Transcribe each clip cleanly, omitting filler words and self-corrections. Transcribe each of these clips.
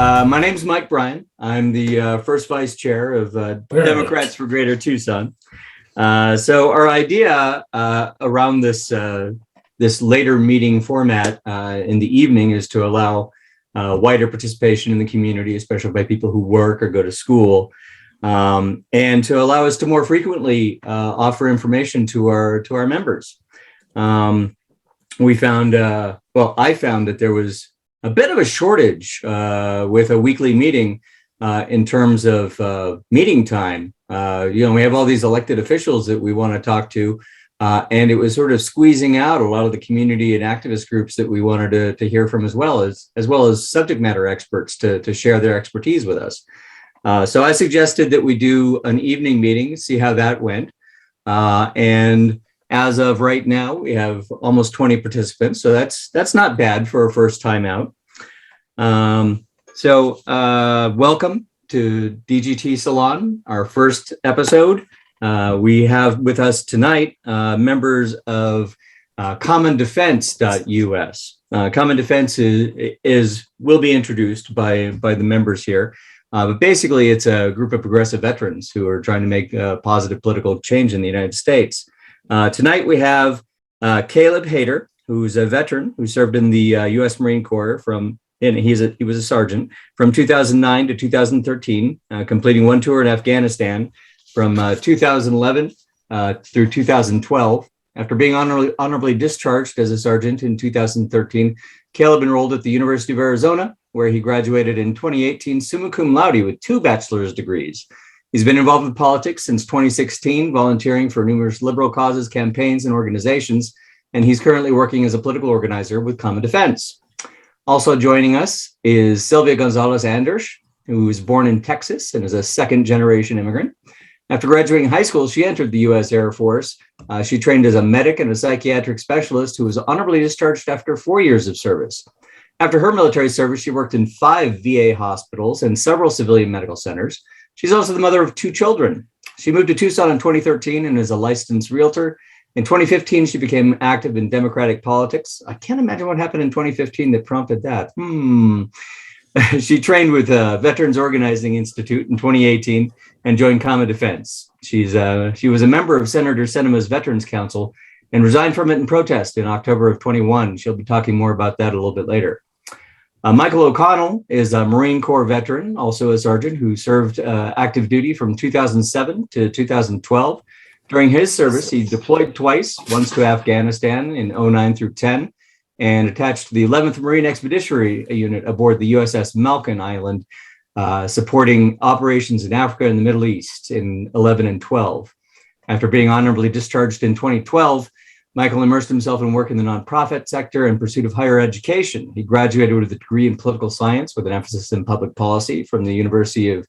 My name's Mike Bryan. I'm the first vice chair of Democrats for Greater Tucson. So our idea around this later meeting format in the evening is to allow wider participation in the community, especially by people who work or go to school, and to allow us to more frequently offer information to our members. I found that there was a bit of a shortage with a weekly meeting in terms of meeting time. We have all these elected officials that we want to talk to, and it was sort of squeezing out a lot of the community and activist groups that we wanted to hear from, as well as subject matter experts to share their expertise with us. So I suggested that we do an evening meeting, see how that went, and as of right now, we have almost 20 participants, so that's not bad for a first time out. Welcome to DGT Salon, our first episode. We have with us tonight members of commondefense.us. Common Defense will be introduced by the members here. But basically, it's a group of progressive veterans who are trying to make positive political change in the United States. Tonight we have Caleb Hayder, who's a veteran who served in the U.S. Marine Corps he was a sergeant from 2009 to 2013, completing one tour in Afghanistan from 2011 through 2012. After being honorably discharged as a sergeant in 2013, Caleb enrolled at the University of Arizona, where he graduated in 2018 summa cum laude with 2 bachelor's degrees. He's been involved with politics since 2016, volunteering for numerous liberal causes, campaigns, and organizations, and he's currently working as a political organizer with Common Defense. Also joining us is Sylvia Gonzalez, who was born in Texas and is a second-generation immigrant. After graduating high school, she entered the U.S. Air Force. She trained as a medic and a psychiatric specialist who was honorably discharged after 4 years of service. After her military service, she worked in 5 VA hospitals and several civilian medical centers. She's also the mother of 2 children. She moved to Tucson in 2013 and is a licensed realtor. In 2015, she became active in Democratic politics. I can't imagine what happened in 2015 that prompted that. She trained with Veterans Organizing Institute in 2018 and joined Common Defense. She was a member of Senator Sinema's Veterans Council and resigned from it in protest in October of 21. She'll be talking more about that a little bit later. Michael O'Connell is a Marine Corps veteran, also a sergeant who served active duty from 2007 to 2012. During his service, he deployed twice, once to Afghanistan in 09 through 10, and attached to the 11th Marine Expeditionary Unit aboard the USS Malkin Island, supporting operations in Africa and the Middle East in 11 and 12. After being honorably discharged in 2012, Michael immersed himself in work in the nonprofit sector in pursuit of higher education. He graduated with a degree in political science with an emphasis in public policy from the University of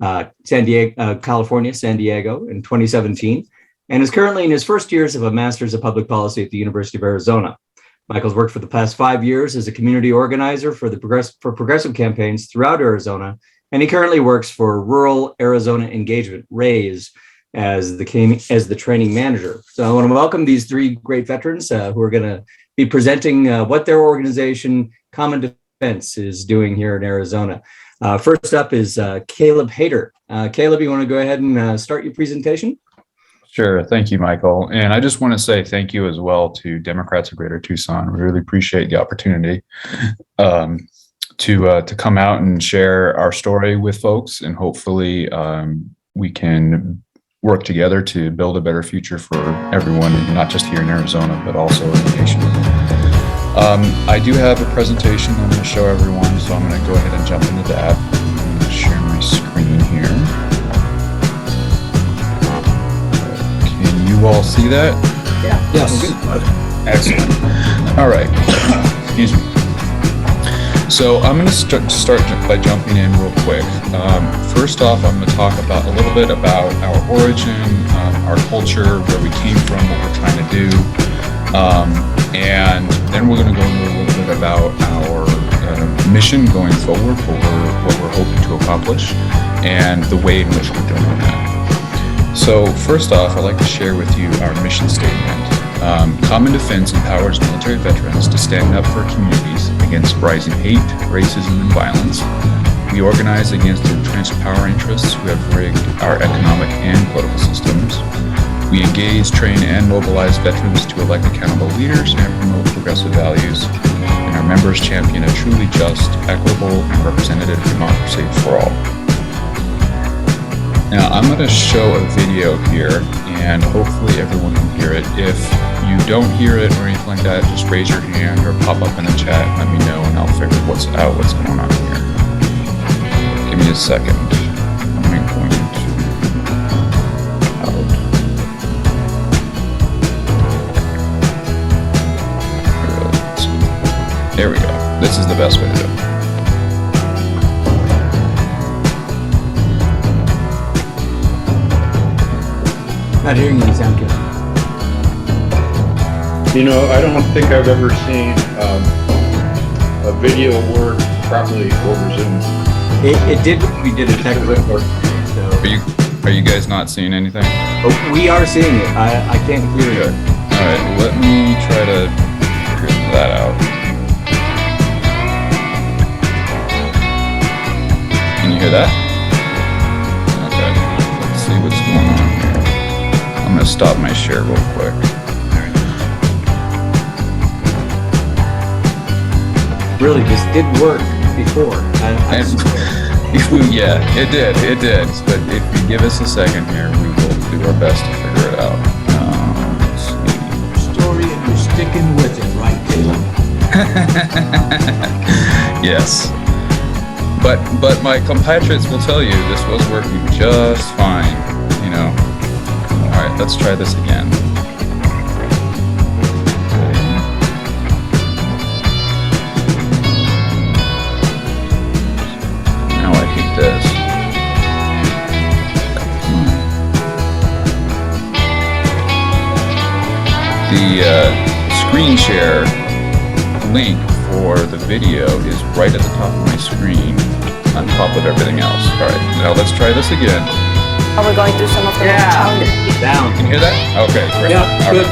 California, San Diego in 2017, and is currently in his first years of a master's of public policy at the University of Arizona. Michael's worked for the past 5 years as a community organizer for progressive campaigns throughout Arizona, and he currently works for Rural Arizona Engagement, RAISE, as the training manager. So I want to welcome these 3 great veterans who are going to be presenting what their organization, Common Defense, is doing here in Arizona. First up is Caleb Hayder. Caleb, you want to go ahead and start your presentation? Sure. Thank you, Michael. And I just want to say thank you as well to Democrats of Greater Tucson. We really appreciate the opportunity to come out and share our story with folks, and hopefully we can work together to build a better future for everyone, not just here in Arizona, but also in the nation. I do have a presentation I'm going to show everyone, so I'm going to go ahead and jump into that. I'm going to share my screen here. Can you all see that? Yeah. Yes. Excellent. All right. Excuse me. So I'm going to start by jumping in real quick. First off, I'm going to talk about a little bit about our origin, our culture, where we came from, what we're trying to do, and then we're going to go into a little bit about our mission going forward, what we're hoping to accomplish, and the way in which we're doing that. So first off, I'd like to share with you our mission statement. Common Defense empowers military veterans to stand up for communities against rising hate, racism, and violence. We organize against the entrenched power interests who have rigged our economic and political systems. We engage, train, and mobilize veterans to elect accountable leaders and promote progressive values. And our members champion a truly just, equitable, and representative democracy for all. Now, I'm going to show a video here, and hopefully everyone can hear it. If you don't hear it or anything like that, just raise your hand or pop up in the chat and let me know, and I'll figure what's going on here. Give me a second. I'm going to out. There we go. This is the best way to do it. Not hearing you sound good. You know, I don't think I've ever seen a video work properly over Zoom. It did when we did a technical report. So. Are you guys not seeing anything? Oh, we are seeing it. I can't hear it. All right, let me try to figure that out. Can you hear that? Okay, let's see what's going on here. I'm gonna stop my share real quick. Really, this did work before. Yeah, it did. But if you give us a second here, we will do our best to figure it out. Let's see. Story, and you're sticking with it, right, Caleb? Yes. But my compatriots will tell you this was working just fine, you know. All right, let's try this again. Now I hate this. The screen share link for the video is right at the top of my screen, on top of everything else. All right, now let's try this again. Are we going through some of the challenges? Down. Can you hear that? Okay, great. Yeah, good.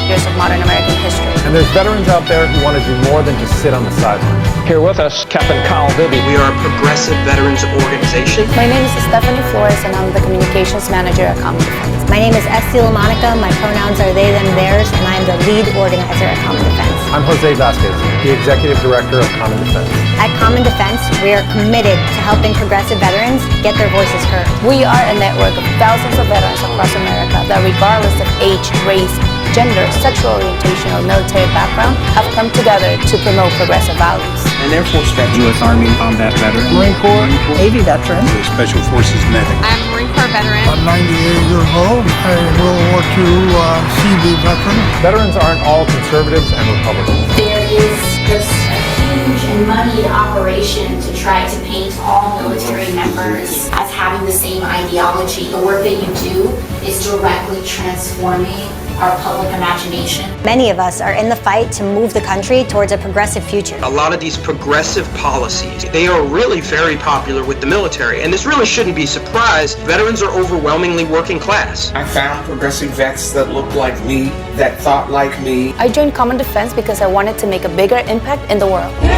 Years of modern American history. And there's veterans out there who want to do more than just sit on the sidelines. Here with us, Captain Kyle Bibby. We are a progressive veterans organization. My name is Stephanie Flores, and I'm the communications manager at Common Defense. My name is Esty LaMonica. My pronouns are they, them, theirs, and I am the lead organizer at Common Defense. I'm Jose Vasquez, the executive director of Common Defense. At Common Defense, we are committed to helping progressive veterans get their voices heard. We are a network of thousands of veterans across America that, regardless of age, race, gender, sexual orientation, or military background, have come together to promote progressive values. An Air Force veteran. U.S. Army combat veteran. Marine Corps, Navy veteran. Special Forces medic. I'm a Marine Corps veteran. I'm 98 years old. I'm a World War II Sea veteran. veterans aren't all conservatives and Republicans. There is just a huge and moneyed operation to try to paint all military members as having the same ideology. The work that you do is directly transforming our public imagination. Many of us are in the fight to move the country towards a progressive future. A lot of these progressive policies, they are really very popular with the military, and this really shouldn't be a surprise. Veterans are overwhelmingly working class. I found progressive vets that looked like me, that thought like me. I joined Common Defense because I wanted to make a bigger impact in the world. We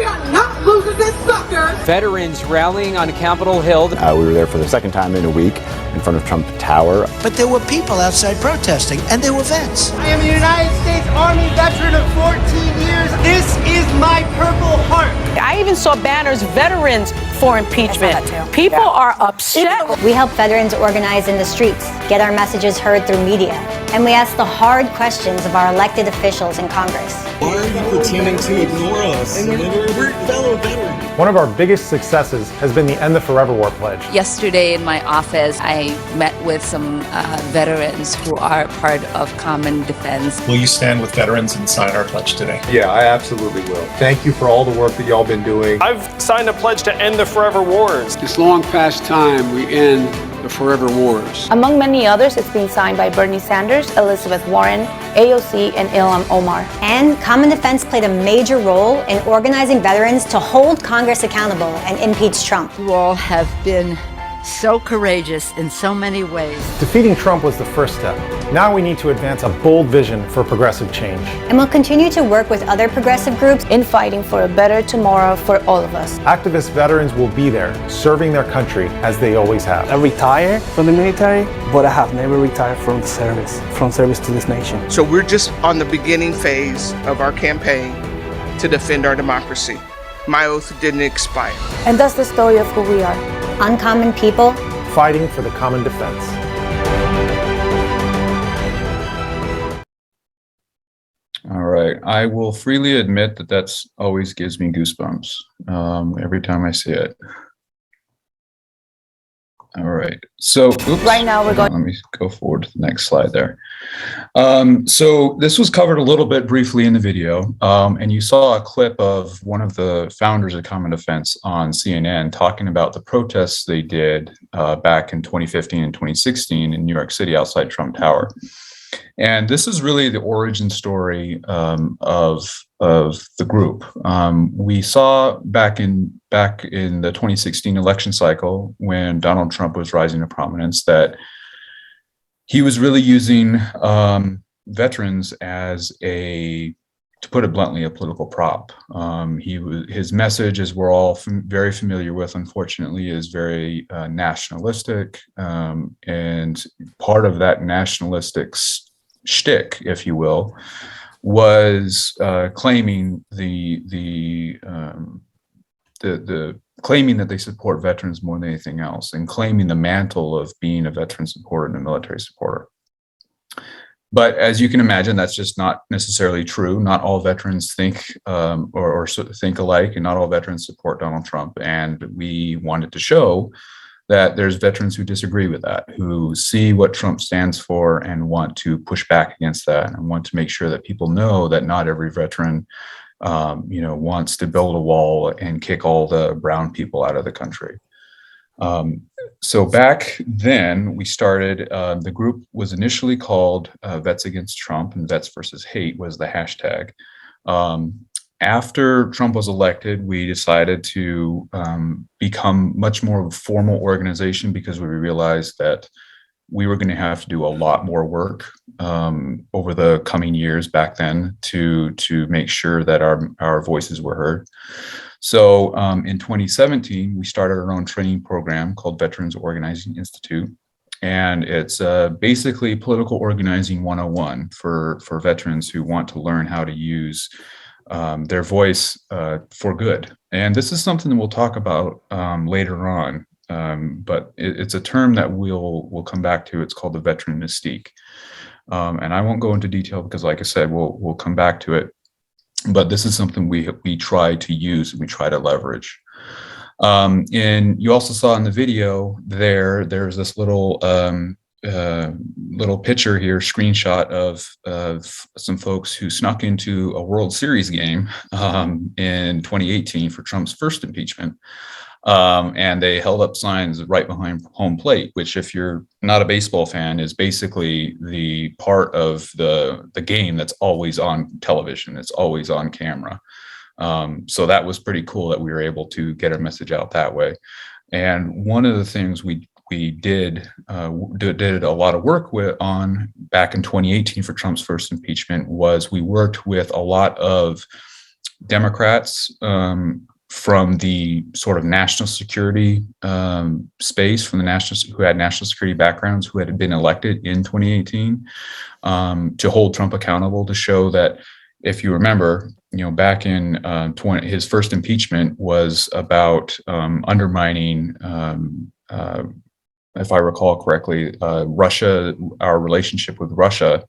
are not losing this sucker! Veterans rallying on Capitol Hill. We were there for the second time in a week in front of Trump Tower. But there were people outside protesting, and they were vets. I am a United States Army veteran of 14 years. This is my Purple Heart. I even saw banners, veterans for impeachment. People are upset. We help veterans organize in the streets, get our messages heard through media, and we ask the hard questions of our elected officials in Congress. Why are you pretending to ignore us? We're fellow veterans. One of our biggest successes has been the End the Forever War pledge. Yesterday in my office, I met with some veterans who are part of Common Defense. Will you stand with veterans and sign our pledge today? Yeah, I absolutely will. Thank you for all the work that y'all been doing. I've signed a pledge to end the forever wars. It's long past time we end the forever wars. Among many others, it's been signed by Bernie Sanders, Elizabeth Warren, AOC, and Ilhan Omar. And Common Defense played a major role in organizing veterans to hold Congress accountable and impeach Trump. You all have been So courageous in so many ways. Defeating Trump was the first step. Now we need to advance a bold vision for progressive change. And we'll continue to work with other progressive groups in fighting for a better tomorrow for all of us. Activist veterans will be there, serving their country as they always have. I retired from the military, but I have never retired from service to this nation. So we're just on the beginning phase of our campaign to defend our democracy. My oath didn't expire. And that's the story of who we are. Uncommon people fighting for the common defense. All right. I will freely admit that that's always gives me goosebumps every time I see it. All right. So right now we're going. Let me go forward to the next slide there. So this was covered a little bit briefly in the video, and you saw a clip of one of the founders of Common Defense on CNN talking about the protests they did back in 2015 and 2016 in New York City outside Trump Tower. And this is really the origin story of the group. We saw back in the 2016 election cycle, when Donald Trump was rising to prominence, that he was really using veterans as to put it bluntly, a political prop. His message, as we're all very familiar with, unfortunately, is very nationalistic, and part of that nationalistic shtick, if you will, was claiming claiming that they support veterans more than anything else, and claiming the mantle of being a veteran supporter and a military supporter. But as you can imagine, that's just not necessarily true. Not all veterans think or think alike, and not all veterans support Donald Trump. And we wanted to show that there's veterans who disagree with that, who see what Trump stands for and want to push back against that, and want to make sure that people know that not every veteran wants to build a wall and kick all the brown people out of the country. So back then we started, the group was initially called Vets Against Trump, and Vets versus Hate was the hashtag. After Trump was elected, we decided to become much more of a formal organization, because we realized that we were going to have to do a lot more work over the coming years back then to make sure that our voices were heard. So in 2017, we started our own training program called Veterans Organizing Institute. And it's basically political organizing 101 for veterans who want to learn how to use their voice for good. And this is something that we'll talk about later on, but it's a term that we'll come back to. It's called the Veteran Mystique. And I won't go into detail because, like I said, we'll come back to it. But this is something we try to use and we try to leverage. And you also saw in the video there's this little picture here, screenshot of some folks who snuck into a World Series game in 2018 for Trump's first impeachment. And they held up signs right behind home plate, which, if you're not a baseball fan, is basically the part of the game that's always on television. It's always on camera. So that was pretty cool that we were able to get our message out that way. And one of the things we did a lot of work on back in 2018 for Trump's first impeachment was we worked with a lot of Democrats from the sort of national security space, who had national security backgrounds, who had been elected in 2018, to hold Trump accountable, to show that, if you remember, back in his first impeachment was about undermining, if I recall correctly, Russia, our relationship with Russia.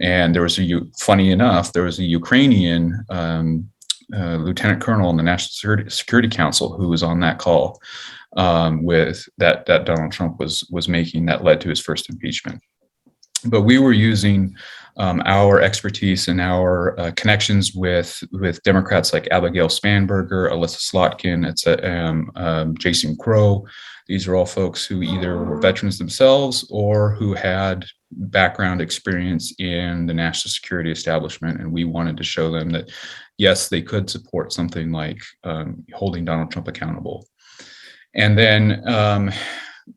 And there was funny enough, there was a Ukrainian lieutenant colonel in the National Security Council who was on that call with that Donald Trump was making, that led to his first impeachment. But we were using our expertise and our connections with Democrats like Abigail Spanberger, Alyssa Slotkin, Jason Crow. These are all folks who either were veterans themselves or who had background experience in the national security establishment. And we wanted to show them that, yes, they could support something like holding Donald Trump accountable. And then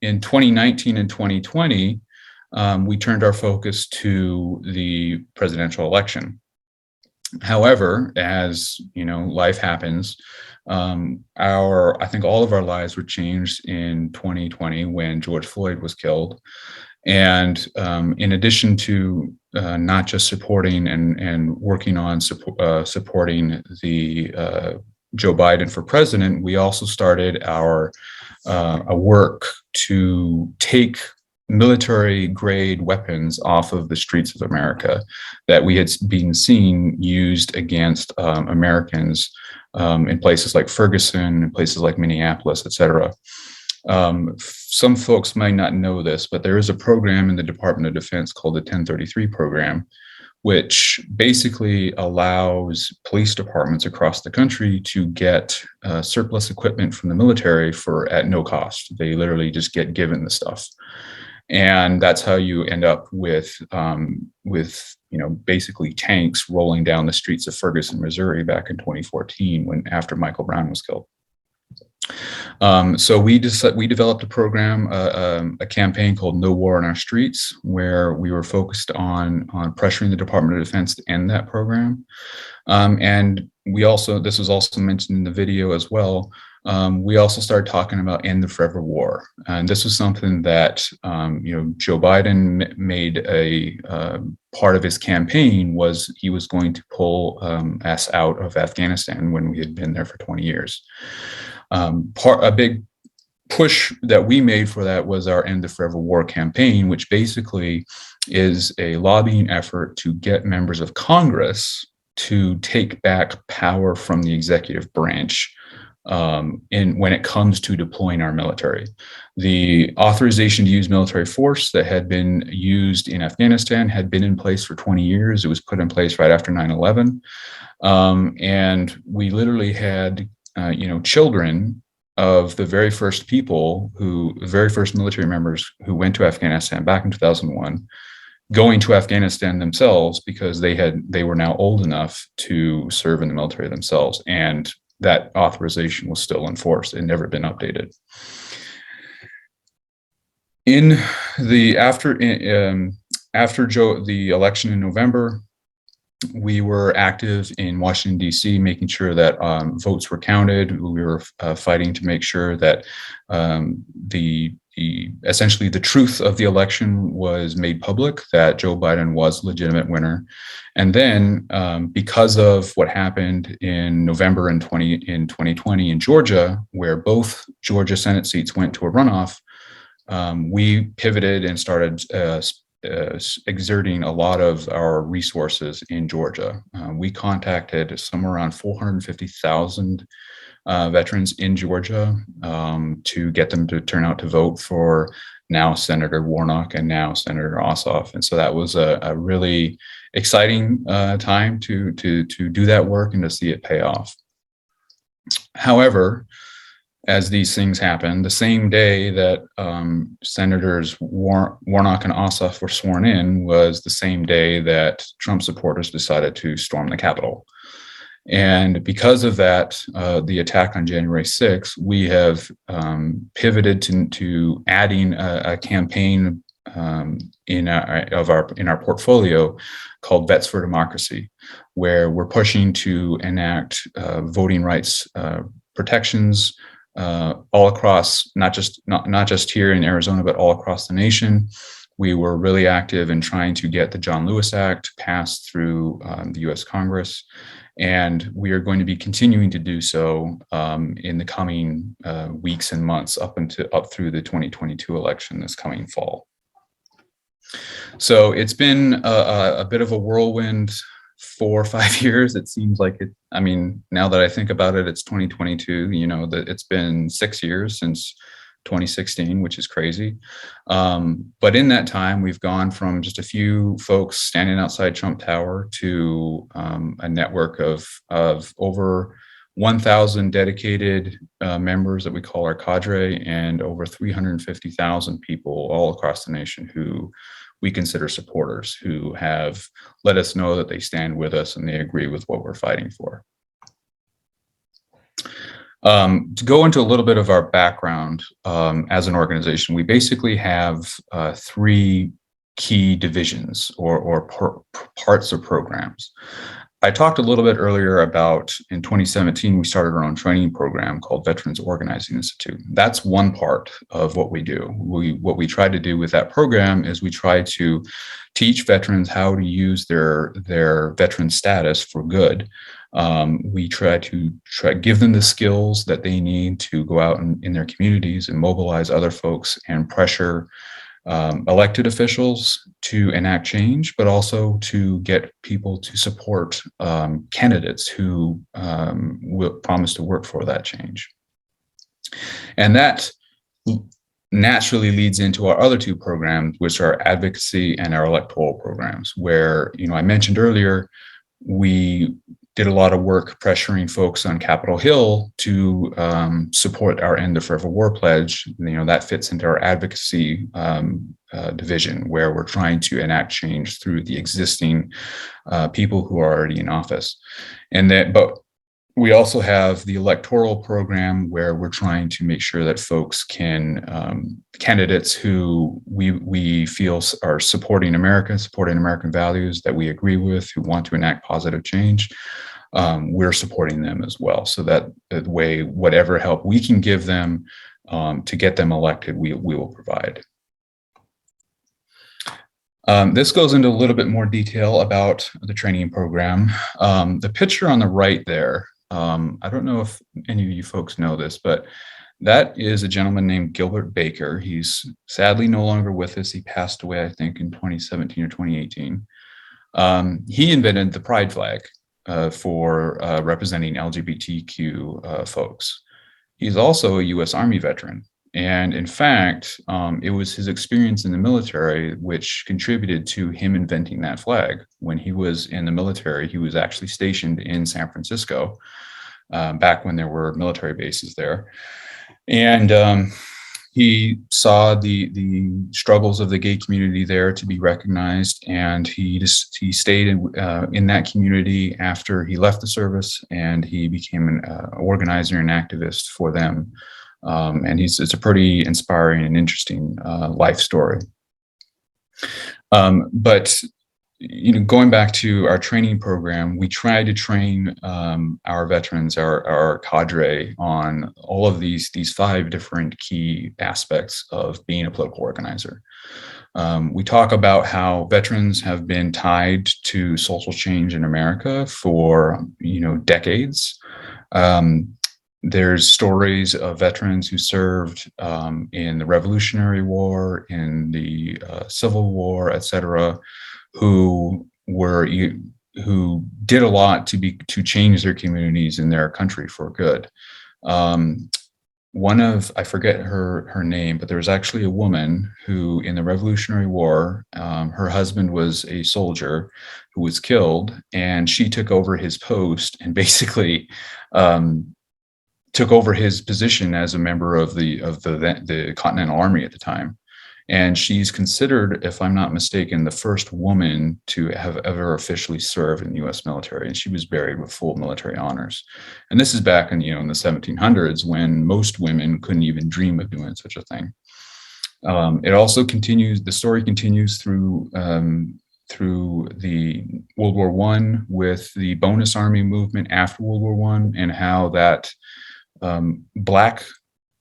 in 2019 and 2020, we turned our focus to the presidential election. However, as you know, life happens. I think all of our lives were changed in 2020 when George Floyd was killed. And in addition to not just supporting and working on supporting the Joe Biden for president, we also started our work to take military grade weapons off of the streets of America that we had been seen used against Americans in places like Ferguson, in places like Minneapolis, et cetera. Some folks might not know this, but there is a program in the Department of Defense called the 1033 program, which basically allows police departments across the country to get surplus equipment from the military at no cost. They literally just get given the stuff. And that's how you end up with basically tanks rolling down the streets of Ferguson, Missouri back in 2014 after Michael Brown was killed. So we developed a program, a campaign called No War on Our Streets, where we were focused on pressuring the Department of Defense to end that program. And this was also mentioned in the video as well, we also started talking about end the forever war. And this was something that, Joe Biden made a part of his campaign was he was going to pull us out of Afghanistan when we had been there for 20 years. A big push that we made for that was our End the Forever War campaign, which basically is a lobbying effort to get members of Congress to take back power from the executive branch when it comes to deploying our military. The authorization to use military force that had been used in Afghanistan had been in place for 20 years. It was put in place right after 9/11. And we literally had children of the very first military members who went to Afghanistan back in 2001, going to Afghanistan themselves because they were now old enough to serve in the military themselves. And that authorization was still in force. It had never been updated. After the election in November, we were active in Washington, D.C., making sure that votes were counted. We were fighting to make sure that essentially the truth of the election was made public, that Joe Biden was a legitimate winner. And then because of what happened in November in 2020 in Georgia, where both Georgia Senate seats went to a runoff, we pivoted and started exerting a lot of our resources in Georgia. We contacted somewhere around 450,000 veterans in Georgia to get them to turn out to vote for now Senator Warnock and now Senator Ossoff. And so that was a really exciting time to do that work and to see it pay off. However, as these things happen, the same day that Senators Warnock and Ossoff were sworn in was the same day that Trump supporters decided to storm the Capitol. And because of that, the attack on January 6th, we have pivoted to adding a campaign in our portfolio called Vets for Democracy, where we're pushing to enact voting rights protections all across, not just here in Arizona, but all across the nation. We were really active in trying to get the John Lewis Act passed through the U.S. Congress, and we are going to be continuing to do so in the coming weeks and months up through the 2022 election this coming fall. So it's been a bit of a whirlwind 4 or 5 years. It seems like it. I mean, now that I think about it, it's 2022. That it's been 6 years since 2016, which is crazy. But in that time, we've gone from just a few folks standing outside Trump Tower to a network of over 1,000 dedicated members that we call our cadre, and over 350,000 people all across the nation who we consider supporters, who have let us know that they stand with us and they agree with what we're fighting for. To go into a little bit of our background as an organization, we basically have 3 key divisions or parts of programs. I talked a little bit earlier about in 2017, we started our own training program called Veterans Organizing Institute. That's one part of what we do. What we try to do with that program is we try to teach veterans how to use their veteran status for good. We try to give them the skills that they need to go out in their communities and mobilize other folks and pressure elected officials to enact change, but also to get people to support candidates who will promise to work for that change. And that naturally leads into our other 2 programs, which are advocacy and our electoral programs, where, I mentioned earlier, we did a lot of work pressuring folks on Capitol Hill to support our End the Forever War pledge. That fits into our advocacy division, where we're trying to enact change through the existing people who are already in office. But we also have the electoral program, where we're trying to make sure that folks can, candidates who we feel are supporting American values that we agree with, who want to enact positive change, we're supporting them as well. So that the way, whatever help we can give them to get them elected, we will provide. This goes into a little bit more detail about the training program. The picture on the right there, I don't know if any of you folks know this, but that is a gentleman named Gilbert Baker. He's sadly no longer with us. He passed away, I think, in 2017 or 2018. He invented the pride flag for representing LGBTQ folks. He's also a U.S. Army veteran. And in fact, it was his experience in the military which contributed to him inventing that flag. When he was in the military, he was actually stationed in San Francisco back when there were military bases there. And he saw the struggles of the gay community there to be recognized, and he stayed in that community after he left the service, and he became an organizer and activist for them. And it's a pretty inspiring and interesting life story. But going back to our training program, we try to train our veterans, our cadre, on all of these 5 different key aspects of being a political organizer. We talk about how veterans have been tied to social change in America for decades. There's stories of veterans who served in the Revolutionary War, in the Civil War, etc., who did a lot to change their communities and their country for good. I forget her name, but there was actually a woman who, in the Revolutionary War, her husband was a soldier who was killed, and she took over his post and basically took over his position as a member of the Continental Army at the time. And she's considered, if I'm not mistaken, the first woman to have ever officially served in the U.S. military. And she was buried with full military honors. And this is back in, in the 1700s, when most women couldn't even dream of doing such a thing. It also continues, the story continues through the World War I, with the bonus army movement after World War I, and how that Black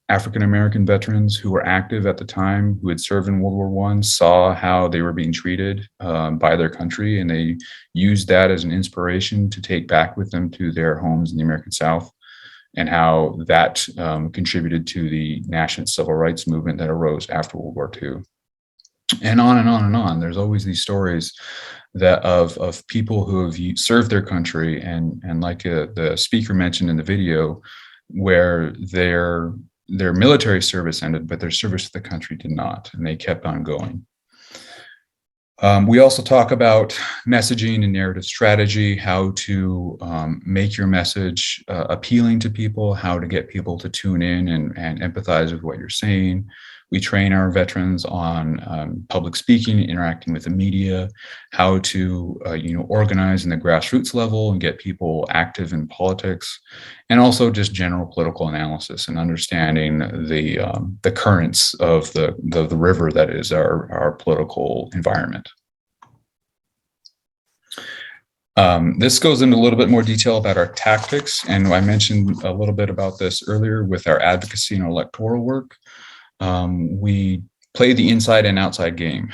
African-American veterans who were active at the time, who had served in World War I, saw how they were being treated by their country, and they used that as an inspiration to take back with them to their homes in the American South, and how that contributed to the national civil rights movement that arose after World War II. And on and on and on. There's always these stories that of people who have served their country, and like the speaker mentioned in the video, where their military service ended, but their service to the country did not, and they kept on going. We also talk about messaging and narrative strategy, how to make your message appealing to people, how to get people to tune in and empathize with what you're saying. We train our veterans on public speaking, interacting with the media, how to organize in the grassroots level and get people active in politics, and also just general political analysis and understanding the currents of the river that is our political environment. This goes into a little bit more detail about our tactics, and I mentioned a little bit about this earlier with our advocacy and our electoral work. We play the inside and outside game.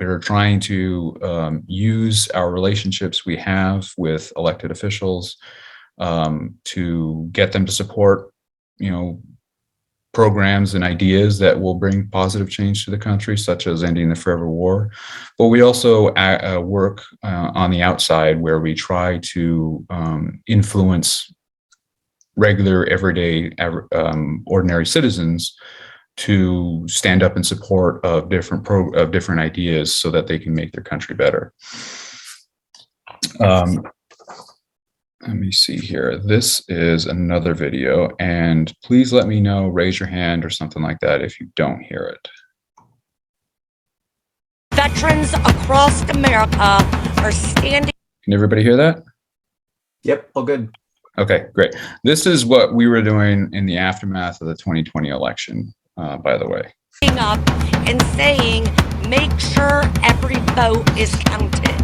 We're trying to use our relationships we have with elected officials to get them to support, programs and ideas that will bring positive change to the country, such as ending the forever war. But we also work on the outside, where we try to influence regular, everyday, ordinary citizens to stand up in support of different ideas so that they can make their country better. Let me see here. This is another video, and please let me know, raise your hand or something like that if you don't hear it. Veterans across America are standing. Can everybody hear that? Yep, all good. Okay, great. This is what we were doing in the aftermath of the 2020 election, by the way. Up and saying, make sure every vote is counted.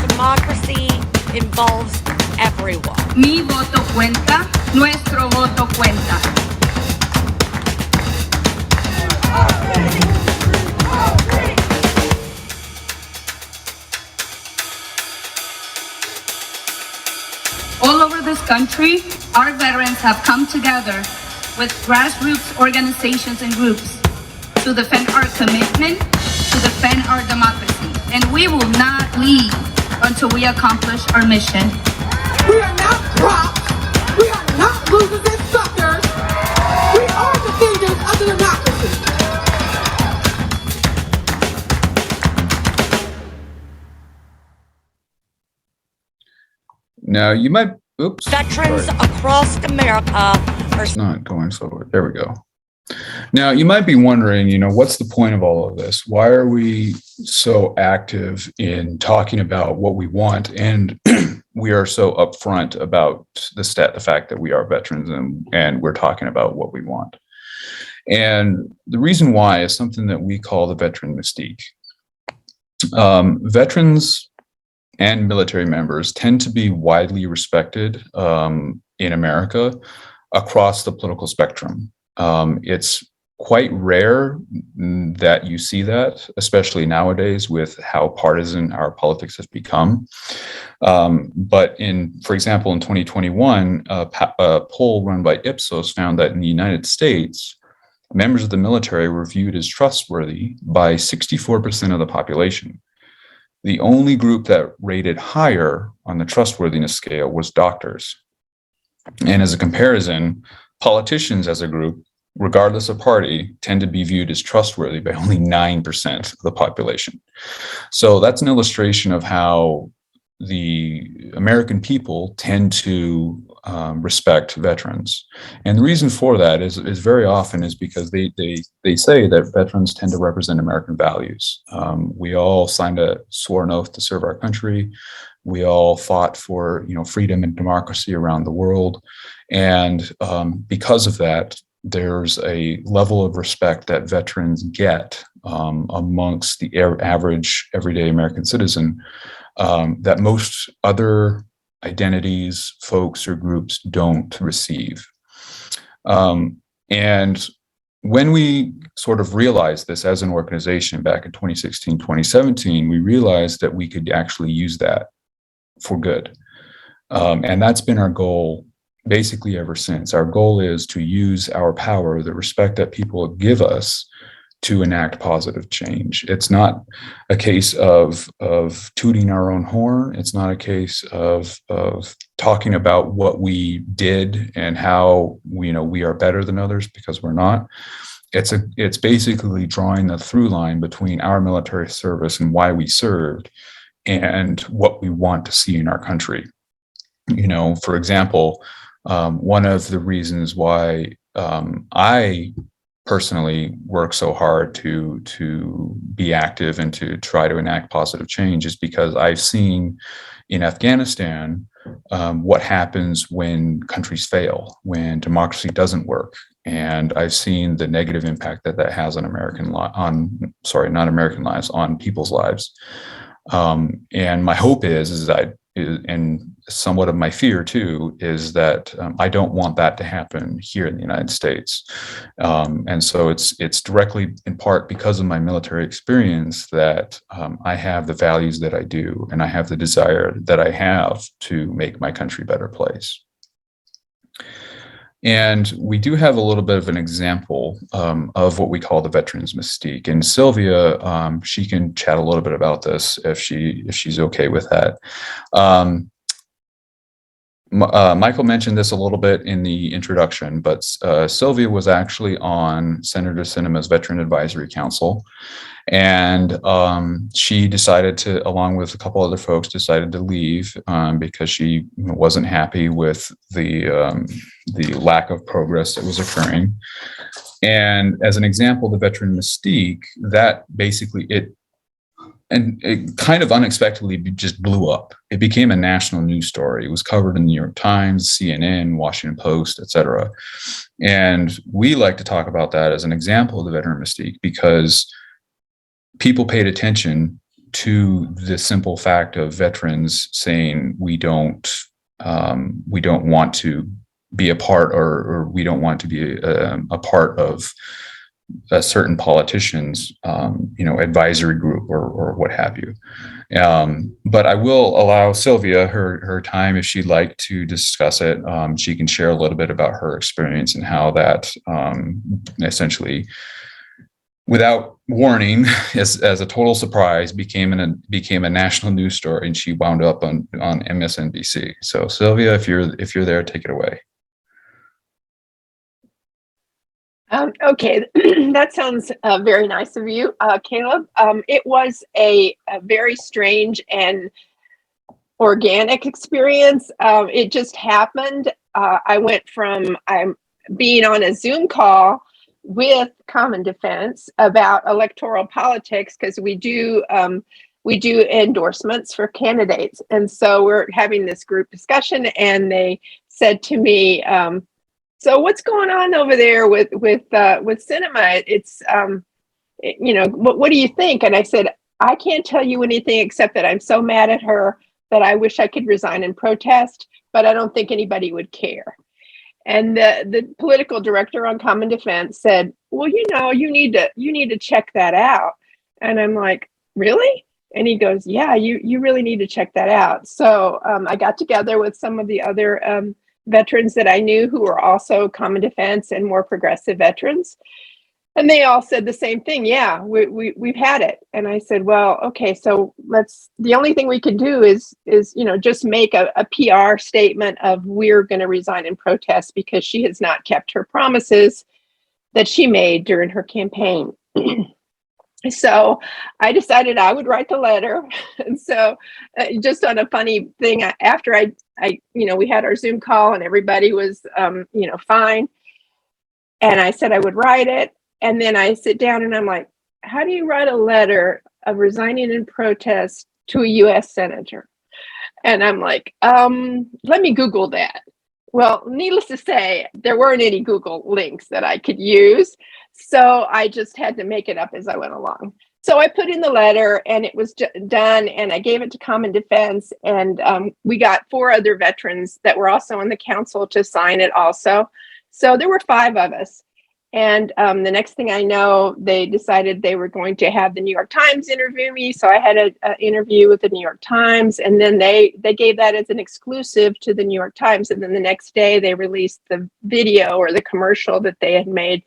Democracy involves everyone. Mi voto cuenta, nuestro voto cuenta. All over this country, our veterans have come together with grassroots organizations and groups to defend our commitment, to defend our democracy. And we will not leave until we accomplish our mission. We are not props. We are not losers and suckers. We are defenders of the democracy. Now you might, oops. Veterans across America are not going forward. There we go. Now, you might be wondering, what's the point of all of this? Why are we so active in talking about what we want, and we are so upfront about the fact that we are veterans and we're talking about what we want? And the reason why is something that we call the Veteran Mystique. Veterans and military members tend to be widely respected in America across the political spectrum. It's quite rare that you see that, especially nowadays with how partisan our politics has become. But for example, in 2021, a poll run by Ipsos found that in the United States, members of the military were viewed as trustworthy by 64% of the population. The only group that rated higher on the trustworthiness scale was doctors. And as a comparison, politicians as a group, regardless of party, tend to be viewed as trustworthy by only 9% of the population. So that's an illustration of how the American people tend to respect veterans. And the reason for that is very often is because they say that veterans tend to represent American values. We all signed a sworn oath to serve our country. We all fought for freedom and democracy around the world. And because of that, there's a level of respect that veterans get amongst the average everyday American citizen that most other identities, folks, or groups don't receive. And when we sort of realized this as an organization back in 2016, 2017, we realized that we could actually use that for good. And that's been our goal basically ever since. Our goal is to use our power, the respect that people give us, to enact positive change. It's not a case of tooting our own horn. It's not a case of talking about what we did and how we are better than others, because we're not. it's basically drawing the through line between our military service and why we served and what we want to see in our country. For example, one of the reasons why I personally work so hard to be active and to try to enact positive change is because I've seen in Afghanistan what happens when countries fail, when democracy doesn't work. And I've seen the negative impact that has on on people's lives. And my hope is that, and somewhat of my fear too, is that I don't want that to happen here in the United States. And so it's directly in part because of my military experience that I have the values that I do, and I have the desire that I have to make my country a better place. And we do have a little bit of an example of what we call the Veterans Mystique. And Sylvia, she can chat a little bit about this if she's okay with that. Michael mentioned this a little bit in the introduction, but Sylvia was actually on Senator Sinema's Veteran Advisory Council. And she decided to, along with a couple other folks, decided to leave because she wasn't happy with the lack of progress that was occurring. And as an example, the Veteran Mystique, that basically it kind of unexpectedly just blew up. It became a national news story. It was covered in the New York Times, CNN, Washington Post, etc. And we like to talk about that as an example of the Veteran Mystique because people paid attention to the simple fact of veterans saying we don't want to be a part, or we don't want to be a part of a certain politician's advisory group or what have you. But I will allow Sylvia her time if she'd like to discuss it. She can share a little bit about her experience and how that essentially, without warning, as a total surprise, became a national news story, and she wound up on MSNBC. So Sylvia, if you're there, take it away. Okay, that sounds very nice of you, Caleb. It was a very strange and organic experience. It just happened. I went from being on a Zoom call with Common Defense about electoral politics, because we do endorsements for candidates, and so we're having this group discussion, and they said to me, so what's going on over there with Sinema? It's what do you think? And I said, I can't tell you anything except that I'm so mad at her that I wish I could resign and protest, but I don't think anybody would care. And the political director on Common Defense said, well, you need to check that out. And I'm like, really? And he goes, yeah, you really need to check that out. So I got together with some of the other veterans that I knew who were also Common Defense and more progressive veterans. And they all said the same thing. Yeah, we've had it. And I said, well, okay, so the only thing we can do is just make a PR statement of we're going to resign and protest because she has not kept her promises that she made during her campaign. So I decided I would write the letter. And so just on a funny thing, after I we had our Zoom call and everybody was, fine. And I said I would write it. And then I sit down and I'm like, how do you write a letter of resigning in protest to a US senator? And I'm like, let me Google that. Well, needless to say, there weren't any Google links that I could use. So I just had to make it up as I went along. So I put in the letter and it was done, and I gave it to Common Defense, and we got 4 other veterans that were also on the council to sign it also. So there were 5 of us. And the next thing I know, they decided they were going to have the New York Times interview me. So I had an interview with the New York Times, and then they gave that as an exclusive to the New York Times. And then the next day they released the video or the commercial that they had made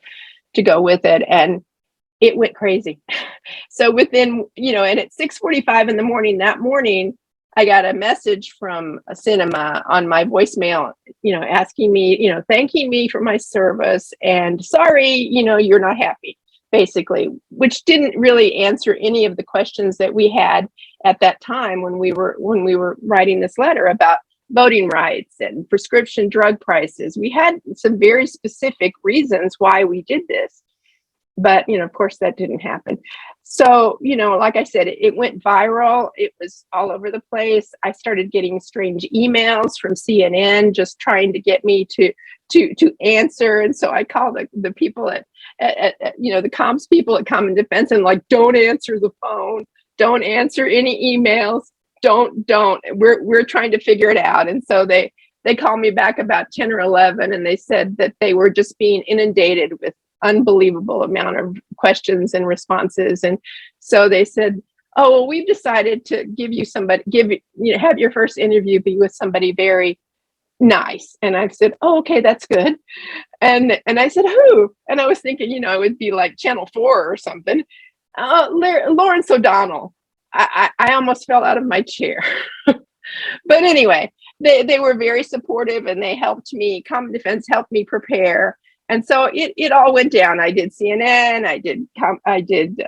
to go with it. And it went crazy. So within, and at 6:45 in the morning that morning, I got a message from a cinema on my voicemail, asking me, thanking me for my service and sorry, you're not happy, basically, which didn't really answer any of the questions that we had at that time when we were writing this letter about voting rights and prescription drug prices. We had some very specific reasons why we did this. But, of course, that didn't happen. So, like I said, it went viral. It was all over the place. I started getting strange emails from CNN just trying to get me to answer. And so I called the people at the comms people at Common Defense and don't answer the phone. Don't answer any emails. Don't. We're trying to figure it out. And so they called me back about 10 or 11 and they said that they were just being inundated with unbelievable amount of questions and responses. And so they said, oh, well, we've decided to have your first interview be with somebody very nice. And I said, oh, okay, that's good. And I said, who? And I was thinking, it would be like Channel 4 or something. Lawrence O'Donnell. I almost fell out of my chair. But anyway, they were very supportive and they helped me. Common Defense helped me prepare. And so it all went down. I did CNN, I did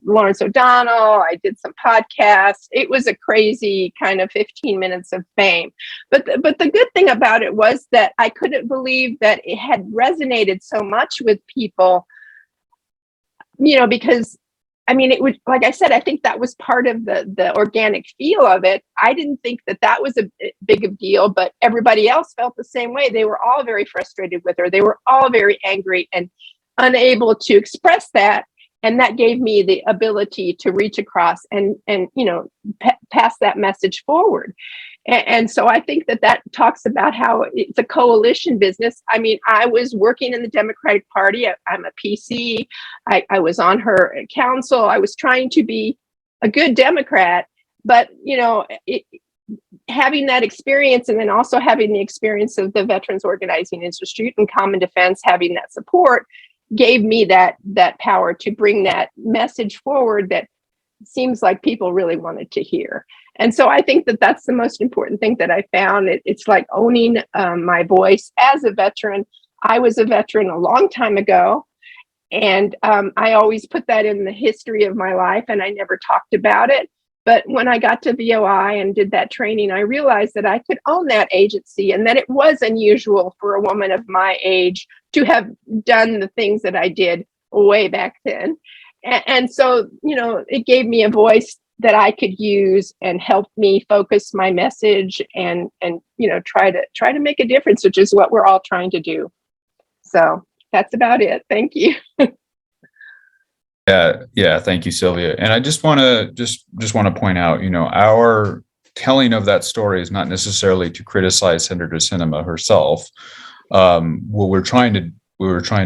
Lawrence O'Donnell, I did some podcasts. It was a crazy kind of 15 minutes of fame. But the good thing about it was that I couldn't believe that it had resonated so much with people, because it would, like I said, I think that was part of the organic feel of it. I didn't think that was a big of deal, but everybody else felt the same way. They were all very frustrated with her. They were all very angry and unable to express that. And that gave me the ability to reach across and pass that message forward. And so I think that talks about how it's a coalition business. I was working in the Democratic Party. I'm a PC. I was on her council. I was trying to be a good Democrat, but, having that experience and then also having the experience of the Veterans Organizing Institute and Common Defense, having that support gave me that power to bring that message forward that seems like people really wanted to hear. And so I think that's the most important thing that I found. It's like owning my voice as a veteran. I was a veteran a long time ago, and I always put that in the history of my life, and I never talked about it. But when I got to VOI and did that training, I realized that I could own that agency and that it was unusual for a woman of my age to have done the things that I did way back then. And so, it gave me a voice that I could use and help me focus my message and try to make a difference, which is what we're all trying to do. So that's about it. Thank you. Yeah. Thank you, Sylvia. And I just want to point out, our telling of that story is not necessarily to criticize Senator Sinema herself. What we're trying to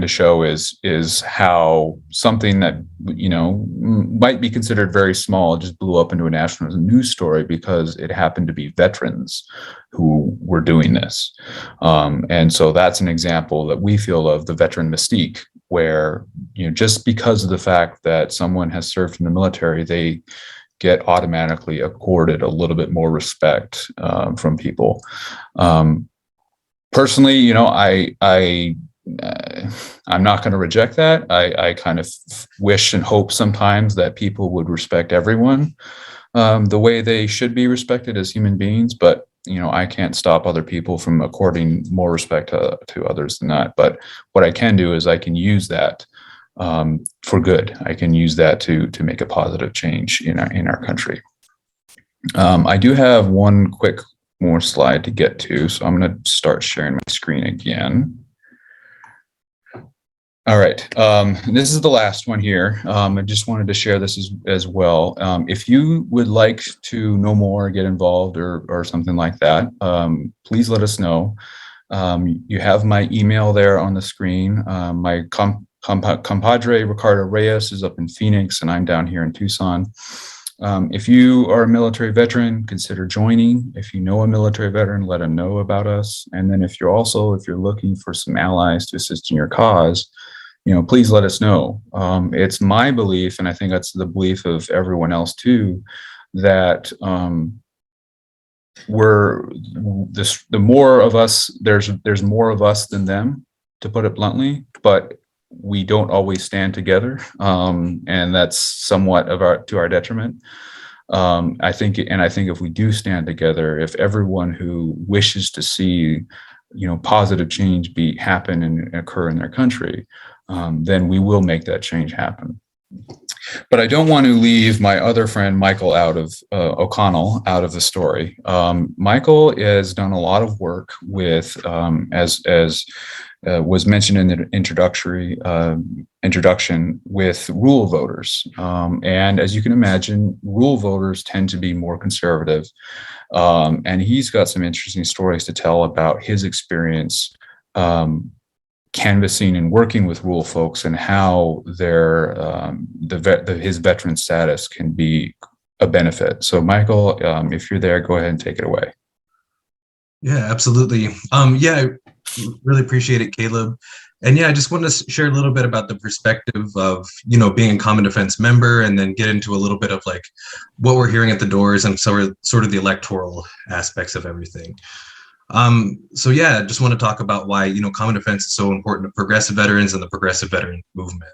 show is how something that might be considered very small just blew up into a national news story because it happened to be veterans who were doing this. And so that's an example that we feel of the Veteran Mystique, where just because of the fact that someone has served in the military, they get automatically accorded a little bit more respect from people. Personally, I'm not going to reject that. I kind of wish and hope sometimes that people would respect everyone the way they should be respected as human beings. But, I can't stop other people from according more respect to others than that. But what I can do is I can use that for good. I can use that to make a positive change in our country. I do have one quick more slide to get to, so I'm going to start sharing my screen again. All right, this is the last one here. I just wanted to share this as well. If you would like to know more, get involved, or something like that, please let us know. You have my email there on the screen. My compadre Ricardo Reyes is up in Phoenix, and I'm down here in Tucson. If you are a military veteran, consider joining. If you know a military veteran, let them know about us. And then if you're looking for some allies to assist in your cause, please let us know. It's my belief, and I think that's the belief of everyone else too, that the more of us, there's more of us than them, to put it bluntly, but we don't always stand together, and that's somewhat to our detriment. I think if we do stand together, if everyone who wishes to see, positive change happen and occur in their country, then we will make that change happen. But I don't want to leave my other friend Michael O'Connell out of the story. Michael has done a lot of work with, as was mentioned in the introduction, with rural voters. And as you can imagine, rural voters tend to be more conservative. And he's got some interesting stories to tell about his experience canvassing and working with rural folks, and how his veteran status can be a benefit. So Michael, if you're there, go ahead and take it away. Yeah, absolutely. I really appreciate it, Caleb. And I just wanted to share a little bit about the perspective of, being a Common Defense member, and then get into a little bit of like what we're hearing at the doors and sort of the electoral aspects of everything. I just want to talk about why, Common Defense is so important to progressive veterans and the progressive veteran movement.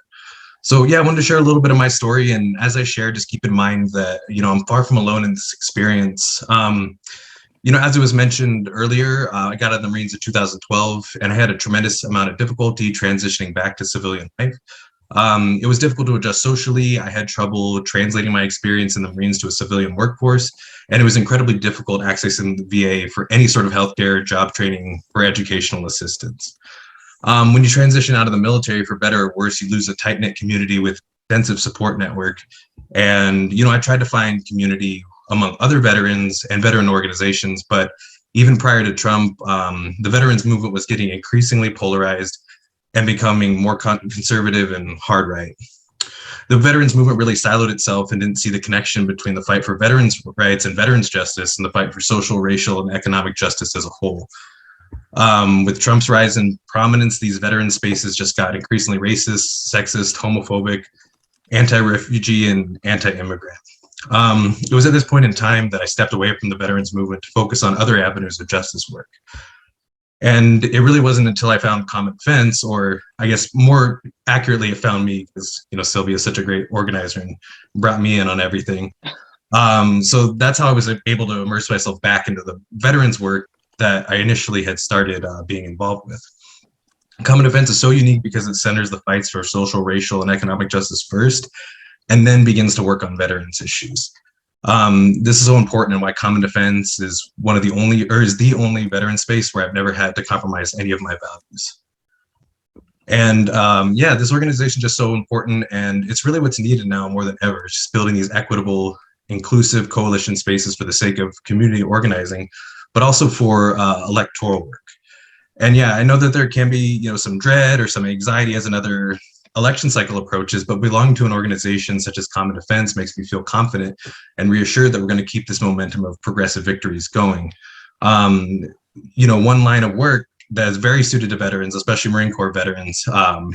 So I wanted to share a little bit of my story. And as I share, just keep in mind that, I'm far from alone in this experience. As it was mentioned earlier, I got out of the Marines in 2012, and I had a tremendous amount of difficulty transitioning back to civilian life. It was difficult to adjust socially. I had trouble translating my experience in the Marines to a civilian workforce, and it was incredibly difficult accessing the VA for any sort of healthcare, job training, or educational assistance. When you transition out of the military, for better or worse, you lose a tight-knit community with extensive support network. And, I tried to find community among other veterans and veteran organizations, but even prior to Trump, the veterans movement was getting increasingly polarized and becoming more conservative and hard right. The veterans movement really siloed itself and didn't see the connection between the fight for veterans' rights and veterans' justice and the fight for social, racial, and economic justice as a whole. With Trump's rise in prominence, these veteran spaces just got increasingly racist, sexist, homophobic, anti-refugee, and anti-immigrant. It was at this point in time that I stepped away from the veterans movement to focus on other avenues of justice work. And it really wasn't until I found Common Defense, or I guess more accurately, it found me, because Sylvia is such a great organizer and brought me in on everything. So that's how I was able to immerse myself back into the veterans work that I initially had started being involved with. Common Defense is so unique because it centers the fights for social, racial, and economic justice first, and then begins to work on veterans issues. This is so important, and why Common Defense is the only veteran space where I've never had to compromise any of my values. And this organization is just so important, and it's really what's needed now more than ever. It's just building these equitable, inclusive coalition spaces for the sake of community organizing, but also for electoral work. And I know that there can be some dread or some anxiety as another election cycle approaches, but belonging to an organization such as Common Defense makes me feel confident and reassured that we're going to keep this momentum of progressive victories going. One line of work that is very suited to veterans, especially Marine Corps veterans,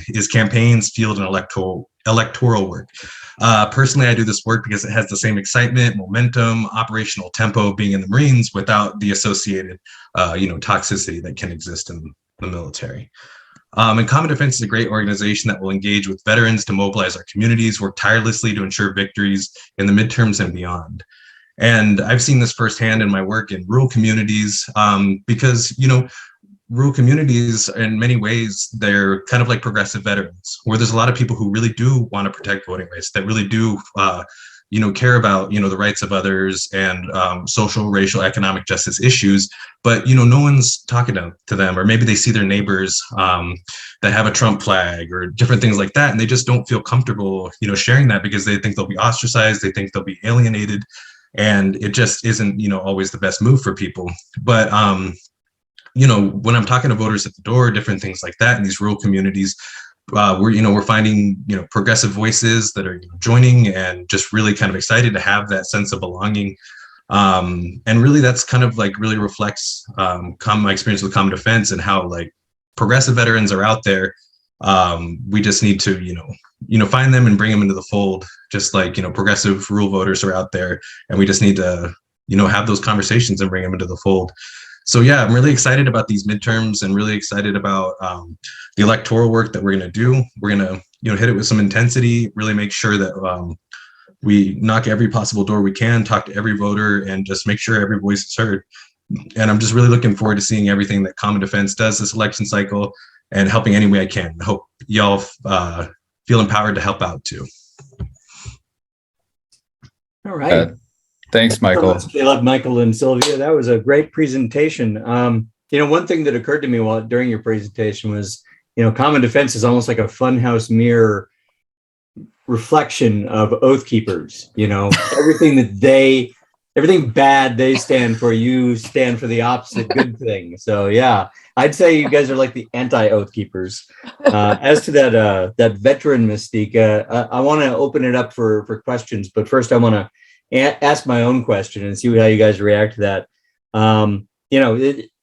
is campaigns, field, and electoral work. Personally, I do this work because it has the same excitement, momentum, operational tempo of being in the Marines without the associated, toxicity that can exist in the military. And Common Defense is a great organization that will engage with veterans to mobilize our communities, work tirelessly to ensure victories in the midterms and beyond. And I've seen this firsthand in my work in rural communities, because, rural communities, in many ways, they're kind of like progressive veterans, where there's a lot of people who really do want to protect voting rights, that really do, care about, the rights of others and social, racial, economic justice issues. But, no one's talking to them, or maybe they see their neighbors that have a Trump flag or different things like that, and they just don't feel comfortable, sharing that because they think they'll be ostracized, they think they'll be alienated, and it just isn't, always the best move for people. But when I'm talking to voters at the door, different things like that in these rural communities, we're finding, progressive voices that are joining and just really kind of excited to have that sense of belonging. And really that's kind of like really reflects my experience with Common Defense and how like progressive veterans are out there. We just need to, find them and bring them into the fold, just like, progressive rural voters are out there, and we just need to, have those conversations and bring them into the fold. So yeah, I'm really excited about these midterms and really excited about the electoral work that we're going to do. We're going to, hit it with some intensity, really make sure that we knock every possible door we can, talk to every voter, and just make sure every voice is heard. And I'm just really looking forward to seeing everything that Common Defense does this election cycle and helping any way I can. I hope y'all feel empowered to help out too. All right. Thanks, Michael. Caleb, Michael, and Sylvia. That was a great presentation. One thing that occurred to me during your presentation was, Common Defense is almost like a funhouse mirror reflection of Oath Keepers. Everything bad they stand for, you stand for the opposite good thing. So yeah, I'd say you guys are like the anti-Oath Keepers. As to that veteran mystique, I want to open it up for questions, but first I want to ask my own question and see how you guys react to that.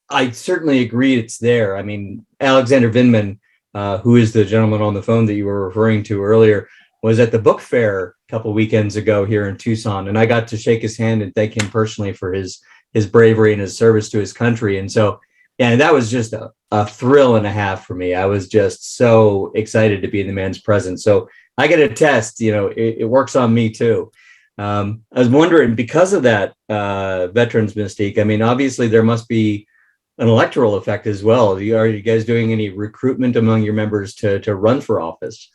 I certainly agree it's there. I mean, Alexander Vindman, who is the gentleman on the phone that you were referring to earlier, was at the book fair a couple weekends ago here in Tucson, and I got to shake his hand and thank him personally for his bravery and his service to his country. And so, that was just a thrill and a half for me. I was just so excited to be in the man's presence. So I get a test, it works on me too. I was wondering, because of that veterans mystique, I mean, obviously there must be an electoral effect as well. Are you guys doing any recruitment among your members to run for office?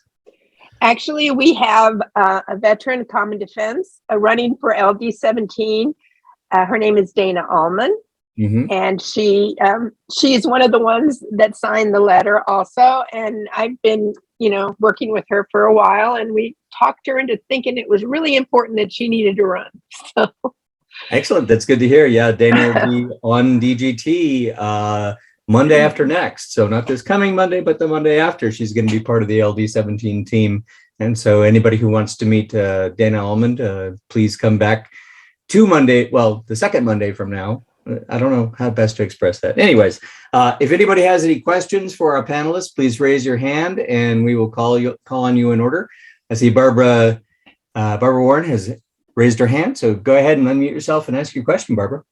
Actually, we have a veteran Common Defense running for LD 17. Her name is Dana Allman. Mm-hmm. And she's one of the ones that signed the letter also. And I've been, working with her for a while, and we talked her into thinking it was really important that she needed to run. So. Excellent. That's good to hear. Yeah, Dana will be on DGT Monday after next. So not this coming Monday, but the Monday after. She's going to be part of the LD 17 team. And so anybody who wants to meet Dana Allman, please come back to Monday. Well, the second Monday from now. I don't know how best to express that. Anyways, if anybody has any questions for our panelists, please raise your hand and we will call on you in order. I see Barbara Warren has raised her hand. So go ahead and unmute yourself and ask your question, Barbara.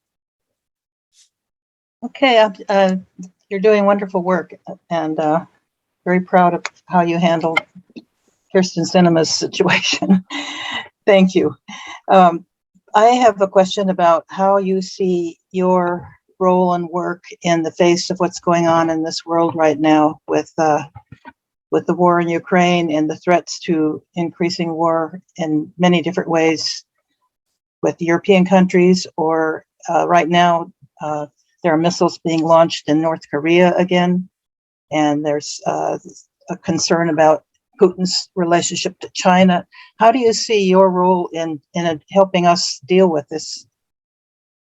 Okay, you're doing wonderful work, and very proud of how you handled Kirsten Sinema's situation. Thank you. I have a question about how you see your role and work in the face of what's going on in this world right now with the war in Ukraine and the threats to increasing war in many different ways with European countries, or right now there are missiles being launched in North Korea again, and there's a concern about Putin's relationship to China. How do you see your role in helping us deal with this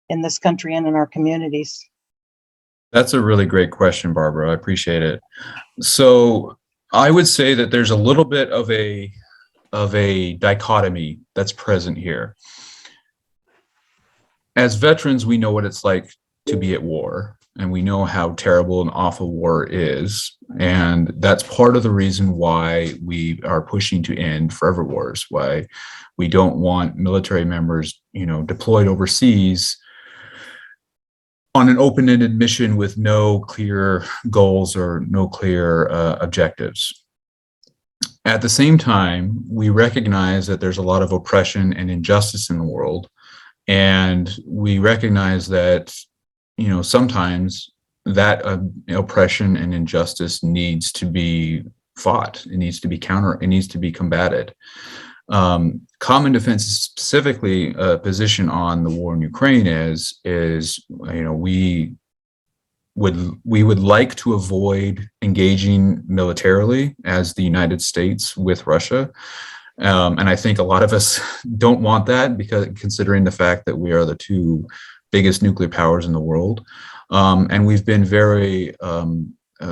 in this country and in our communities? That's a really great question, Barbara. I appreciate it. So I would say that there's a little bit of a dichotomy that's present here. As veterans, we know what it's like to be at war, and we know how terrible and awful war is. And that's part of the reason why we are pushing to end forever wars, why we don't want military members, deployed overseas on an open-ended mission with no clear goals or no clear objectives. At the same time, we recognize that there's a lot of oppression and injustice in the world. And we recognize that, sometimes that oppression and injustice needs to be fought. It needs to be it needs to be combated. Common Defense, specifically position on the war in Ukraine is we would like to avoid engaging militarily as the United States with Russia. And I think a lot of us don't want that, because considering the fact that we are the two biggest nuclear powers in the world. And we've been very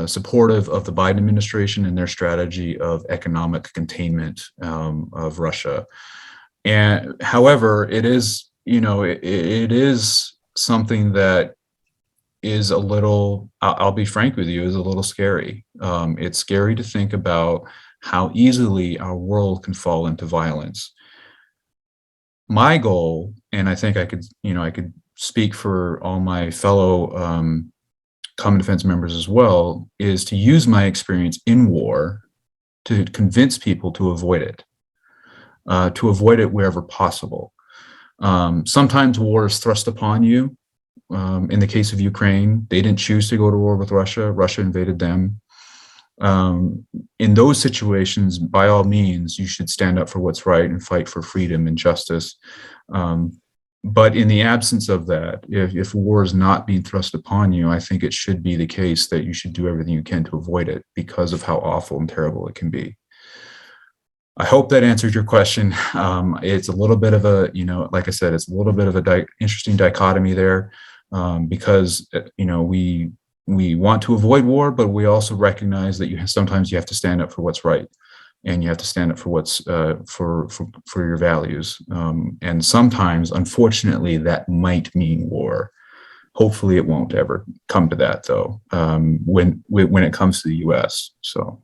supportive of the Biden administration and their strategy of economic containment of Russia. And however, it is, it is something that is a little, I'll be frank with you, is a little scary. It's scary to think about how easily our world can fall into violence. My goal and I think I could speak for all my fellow common defense members as well, is to use my experience in war to convince people to avoid it wherever possible. Sometimes war is thrust upon you. In the case of Ukraine, they didn't choose to go to war with Russia. Russia invaded them. In those situations, by all means, you should stand up for what's right and fight for freedom and justice. But in the absence of that, if war is not being thrust upon you, I think it should be the case that you should do everything you can to avoid it because of how awful and terrible it can be. I hope that answered your question. It's a little bit of a, like I said, it's a little bit of a interesting dichotomy there, because, we want to avoid war, but we also recognize that sometimes you have to stand up for what's right, and you have to stand up for what's for your values. And sometimes, unfortunately, that might mean war. Hopefully, it won't ever come to that, though. When it comes to the U.S. So.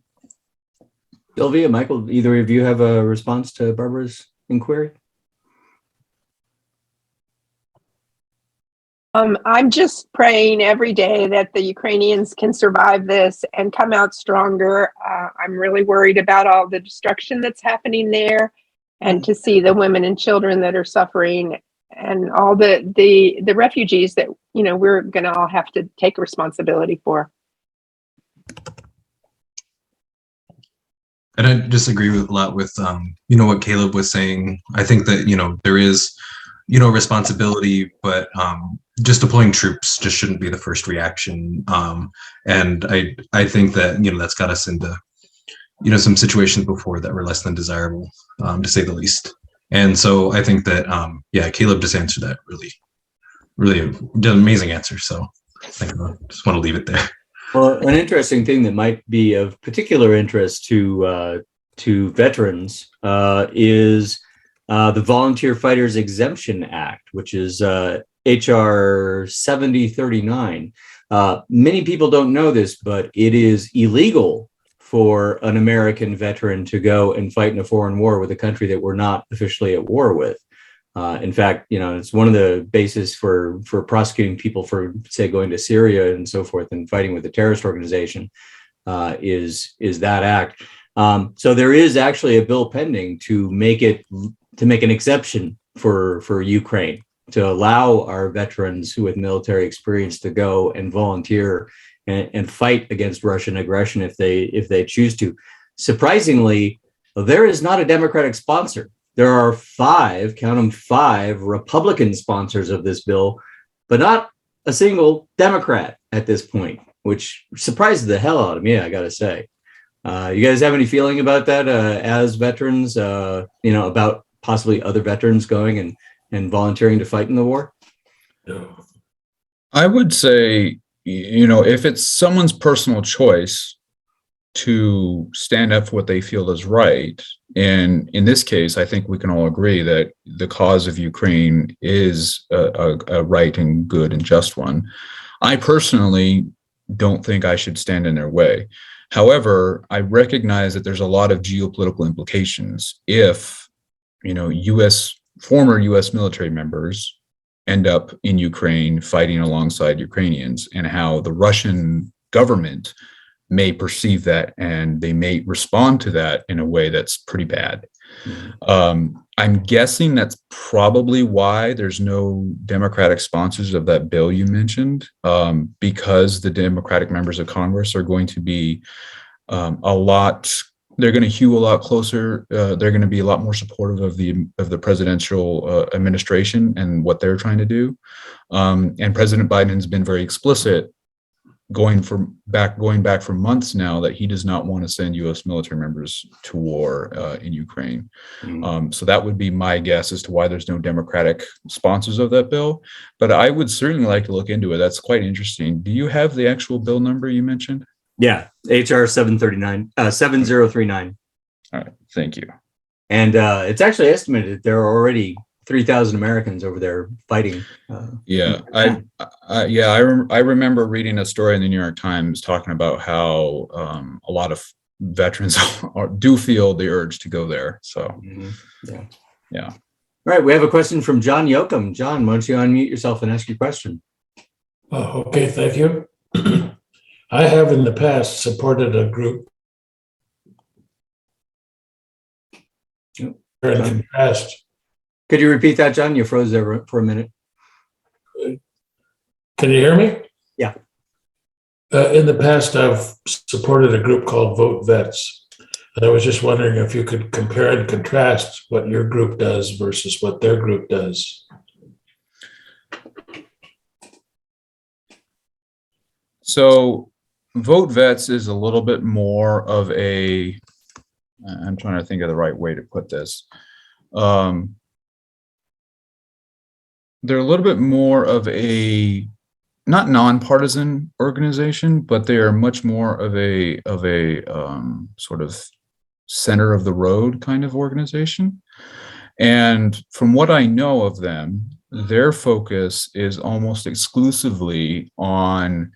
Sylvia, Michael, either of you have a response to Barbara's inquiry? I'm just praying every day that the Ukrainians can survive this and come out stronger. I'm really worried about all the destruction that's happening there, and to see the women and children that are suffering, and all the refugees that we're going to all have to take responsibility for. And I disagree with a lot with what Caleb was saying. I think that there is responsibility, but just deploying troops just shouldn't be the first reaction. And I think that that's got us into some situations before that were less than desirable, to say the least. And so I think that Caleb just answered that really did an amazing answer. So I think I just want to leave it there. Well, an interesting thing that might be of particular interest to veterans is the Volunteer Fighters Exemption Act, which is HR 7039. Many people don't know this, but it is illegal for an American veteran to go and fight in a foreign war with a country that we're not officially at war with. In fact, it's one of the bases for prosecuting people for, say, going to Syria and so forth and fighting with a terrorist organization is that act. So there is actually a bill pending to make an exception for Ukraine, to allow our veterans who with military experience to go and volunteer and fight against Russian aggression if they choose to. Surprisingly, there is not a Democratic sponsor. There are 5, count them 5, Republican sponsors of this bill, but not a single Democrat at this point, which surprises the hell out of me, I got to say. You guys have any feeling about that as veterans, about possibly other veterans going and volunteering to fight in the war? I would say, if it's someone's personal choice to stand up for what they feel is right, and in this case, I think we can all agree that the cause of Ukraine is a right and good and just one. I personally don't think I should stand in their way. However, I recognize that there's a lot of geopolitical implications if, former U.S. military members end up in Ukraine fighting alongside Ukrainians, and how the Russian government may perceive that and they may respond to that in a way that's pretty bad. I'm guessing that's probably why there's no Democratic sponsors of that bill you mentioned, because the Democratic members of Congress are going to be they're going to hew a lot closer. They're going to be a lot more supportive of the presidential administration and what they're trying to do. And President Biden has been very explicit, going back for months now, that he does not want to send U.S. military members to war in Ukraine. So that would be my guess as to why there's no Democratic sponsors of that bill. But I would certainly like to look into it. That's quite interesting. Do you have the actual bill number you mentioned? Yeah, HR 7039. All right, thank you. And it's actually estimated that there are already 3,000 Americans over there fighting. I remember reading a story in the New York Times talking about how a lot of veterans do feel the urge to go there. So, yeah. All right, we have a question from John Yoakum. John, why don't you unmute yourself and ask your question? Okay, thank you. I have in the past supported a group. Yep. In the past. Could you repeat that, John? You froze there for a minute. Can you hear me? Yeah. In the past, I've supported a group called Vote Vets. And I was just wondering if you could compare and contrast what your group does versus what their group does. So Vote Vets is a little bit more of a, I'm trying to think of the right way to put this. They're a little bit more of a, not nonpartisan organization, but they are much more of a sort of center of the road kind of organization. And from what I know of them, their focus is almost exclusively on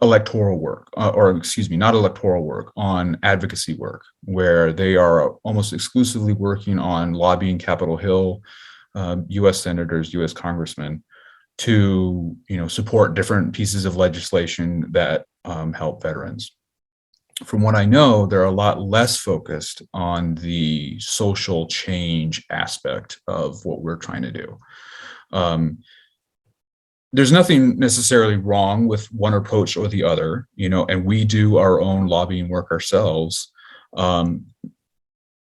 electoral work, or excuse me, not electoral work, on advocacy work, where they are almost exclusively working on lobbying Capitol Hill, U.S. senators, U.S. congressmen, to support different pieces of legislation that help veterans. From what I know, they're a lot less focused on the social change aspect of what we're trying to do. There's nothing necessarily wrong with one approach or the other, and we do our own lobbying work ourselves.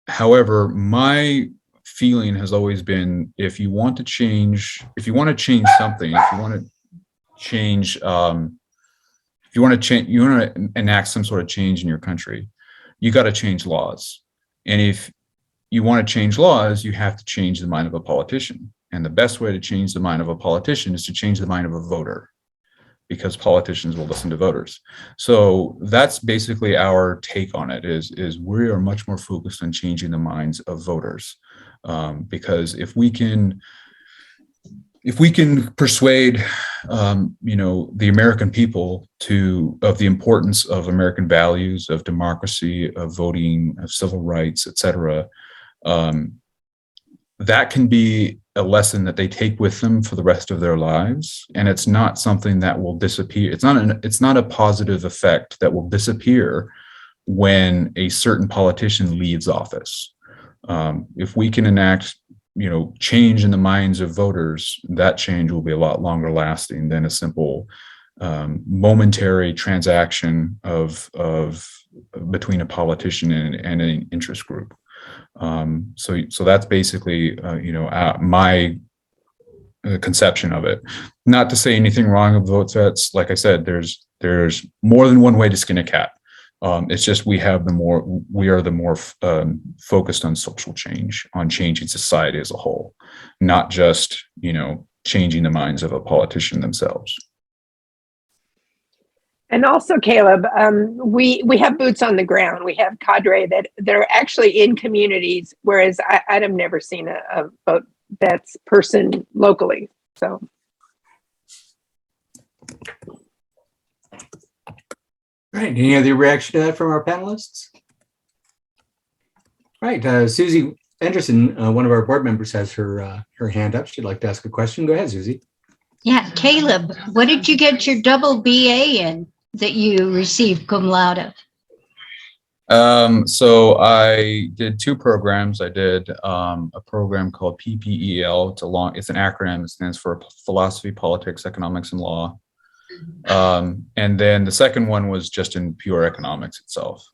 However, my feeling has always been, if you want to change something, if you want to enact some sort of change in your country, you got to change laws. And if you want to change laws, you have to change the mind of a politician. And the best way to change the mind of a politician is to change the mind of a voter, because politicians will listen to voters. So that's basically our take on it, is we are much more focused on changing the minds of voters. Because if we can persuade, the American people of the importance of American values, of democracy, of voting, of civil rights, etc., that can be a lesson that they take with them for the rest of their lives, and it's not something that will disappear. It's not a positive effect that will disappear when a certain politician leaves office. If we can enact change in the minds of voters, that change will be a lot longer lasting than a simple momentary transaction of between a politician and an interest group. So that's basically my conception of it. Not to say anything wrong with Vote Vets. Like I said, there's more than one way to skin a cat. It's just we are the more focused on social change, on changing society as a whole, not just changing the minds of a politician themselves. And also, Caleb, we have boots on the ground. We have cadre that are actually in communities, whereas I'd have never seen a Vote Vets person locally. So. Right. Any other reaction to that from our panelists? Right. Susie Anderson, one of our board members, has her hand up. She'd like to ask a question. Go ahead, Susie. Yeah, Caleb, what did you get your double BA in that you received cum laude? So I did two programs. I did a program called PPEL. It's an acronym. It stands for Philosophy, Politics, Economics, and Law. And then the second one was just in pure economics itself.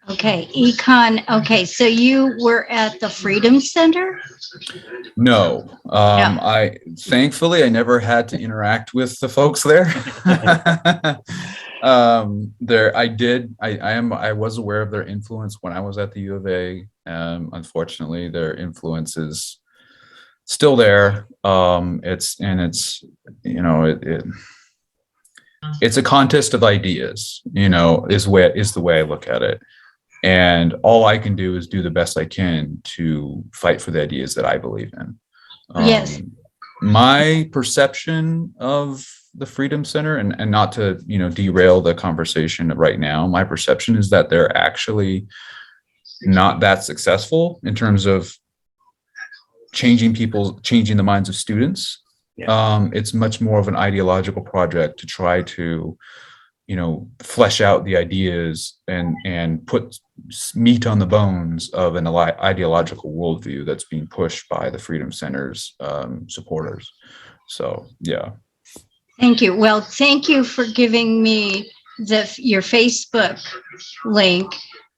Okay, econ. Okay, so you were at the Freedom Center? No, I thankfully I never had to interact with the folks there. I was aware of their influence when I was at the U of A. Unfortunately, their influence is still there. It's a contest of ideas, is the way I look at it. And all I can do is do the best I can to fight for the ideas that I believe in. Yes. My perception of the Freedom Center, and not to, derail the conversation right now, my perception is that they're actually not that successful in terms of changing the minds of students. Yeah. It's much more of an ideological project to try to, flesh out the ideas and put meat on the bones of an ideological worldview that's being pushed by the Freedom Center's supporters. So, yeah. Thank you. Well, thank you for giving me your Facebook link,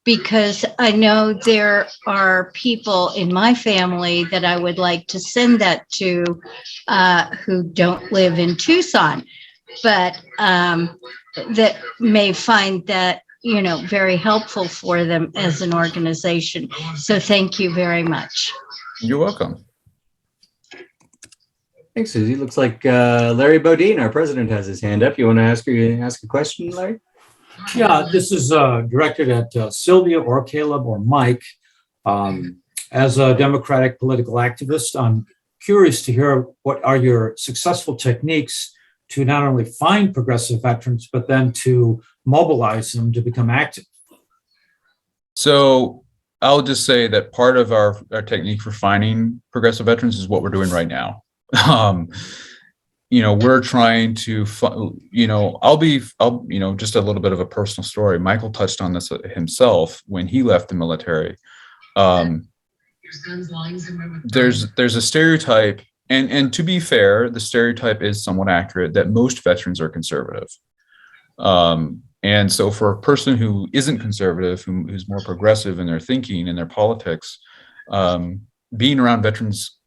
because I know there are people in my family that I would like to send that to who don't live in Tucson, but that may find that, very helpful for them as an organization. So thank you very much. You're welcome. Thanks, Susie. Looks like Larry Bodine, our president, has his hand up. You want to ask a question, Larry? Yeah, this is directed at Sylvia or Caleb or Mike. As a Democratic political activist, I'm curious to hear what are your successful techniques to not only find progressive veterans, but then to mobilize them to become active. So I'll just say that part of our technique for finding progressive veterans is what we're doing right now. We're trying to, I'll just a little bit of a personal story. Michael touched on this himself when he left the military. There's a stereotype, and to be fair, the stereotype is somewhat accurate that most veterans are conservative. And so for a person who isn't conservative, who's more progressive in their thinking and their politics, being around veterans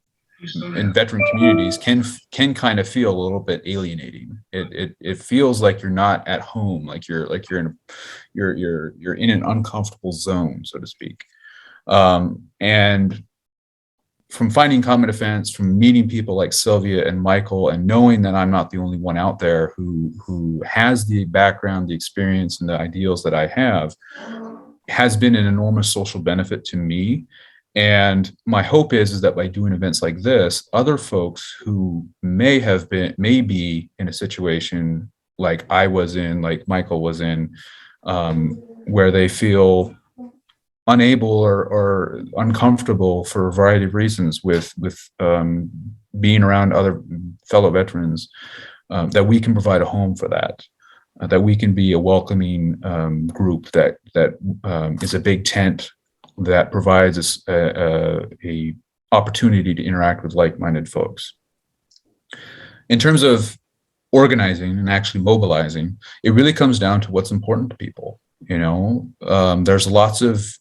in veteran communities can kind of feel a little bit alienating. It feels like you're not at home, like you're in an uncomfortable zone, so to speak. And from finding common defense, from meeting people like Sylvia and Michael, and knowing that I'm not the only one out there who has the background, the experience, and the ideals that I have, has been an enormous social benefit to me. And my hope is that by doing events like this, other folks who may be in a situation like I was in, like Michael was in, where they feel unable or uncomfortable for a variety of reasons with being around other fellow veterans, that we can provide a home for that, that we can be a welcoming group that is a big tent that provides us a opportunity to interact with like-minded folks. In terms of organizing and actually mobilizing, it really comes down to what's important to people. There's lots of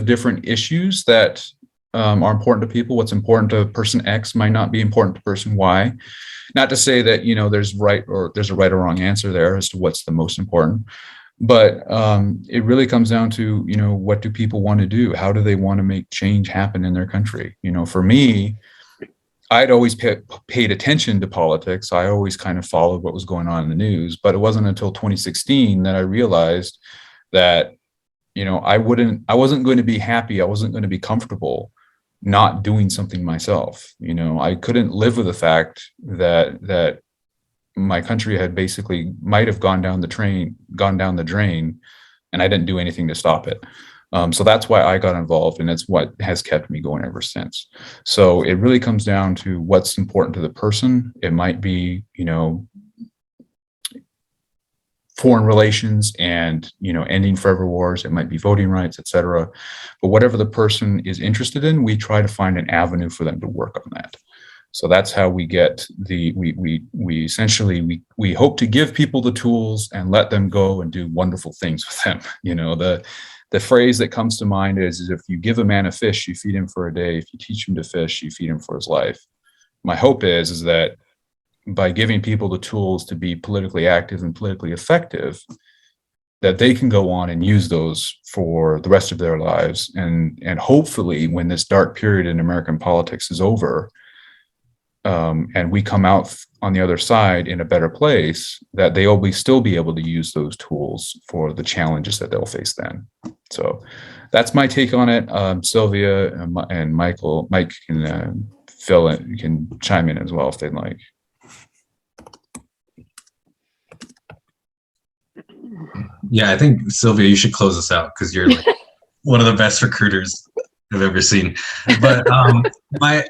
different issues that are important to people. What's important to person X might not be important to person Y. Not to say that there's a right or wrong answer there as to what's the most important. But it really comes down to, what do people want to do? How do they want to make change happen in their country? For me, I'd always paid attention to politics. I always kind of followed what was going on in the news. But it wasn't until 2016 that I realized that, I wasn't going to be happy. I wasn't going to be comfortable not doing something myself. I couldn't live with the fact that my country had basically might have gone down the drain, and I didn't do anything to stop it. So that's why I got involved, and it's what has kept me going ever since. So it really comes down to what's important to the person. It might be, foreign relations and, ending forever wars. It might be voting rights, etc. But whatever the person is interested in, we try to find an avenue for them to work on that. So that's how we get we essentially hope to give people the tools and let them go and do wonderful things with them. The phrase that comes to mind is if you give a man a fish, you feed him for a day. If you teach him to fish, you feed him for his life. My hope is that by giving people the tools to be politically active and politically effective, that they can go on and use those for the rest of their lives. And hopefully when this dark period in American politics is over, and we come out on the other side in a better place, that they will still be able to use those tools for the challenges that they'll face then. So that's my take on it. Sylvia and Mike can fill in, can chime in as well if they'd like. Yeah, I think Sylvia, you should close us out because you're like one of the best recruiters I've ever seen. But my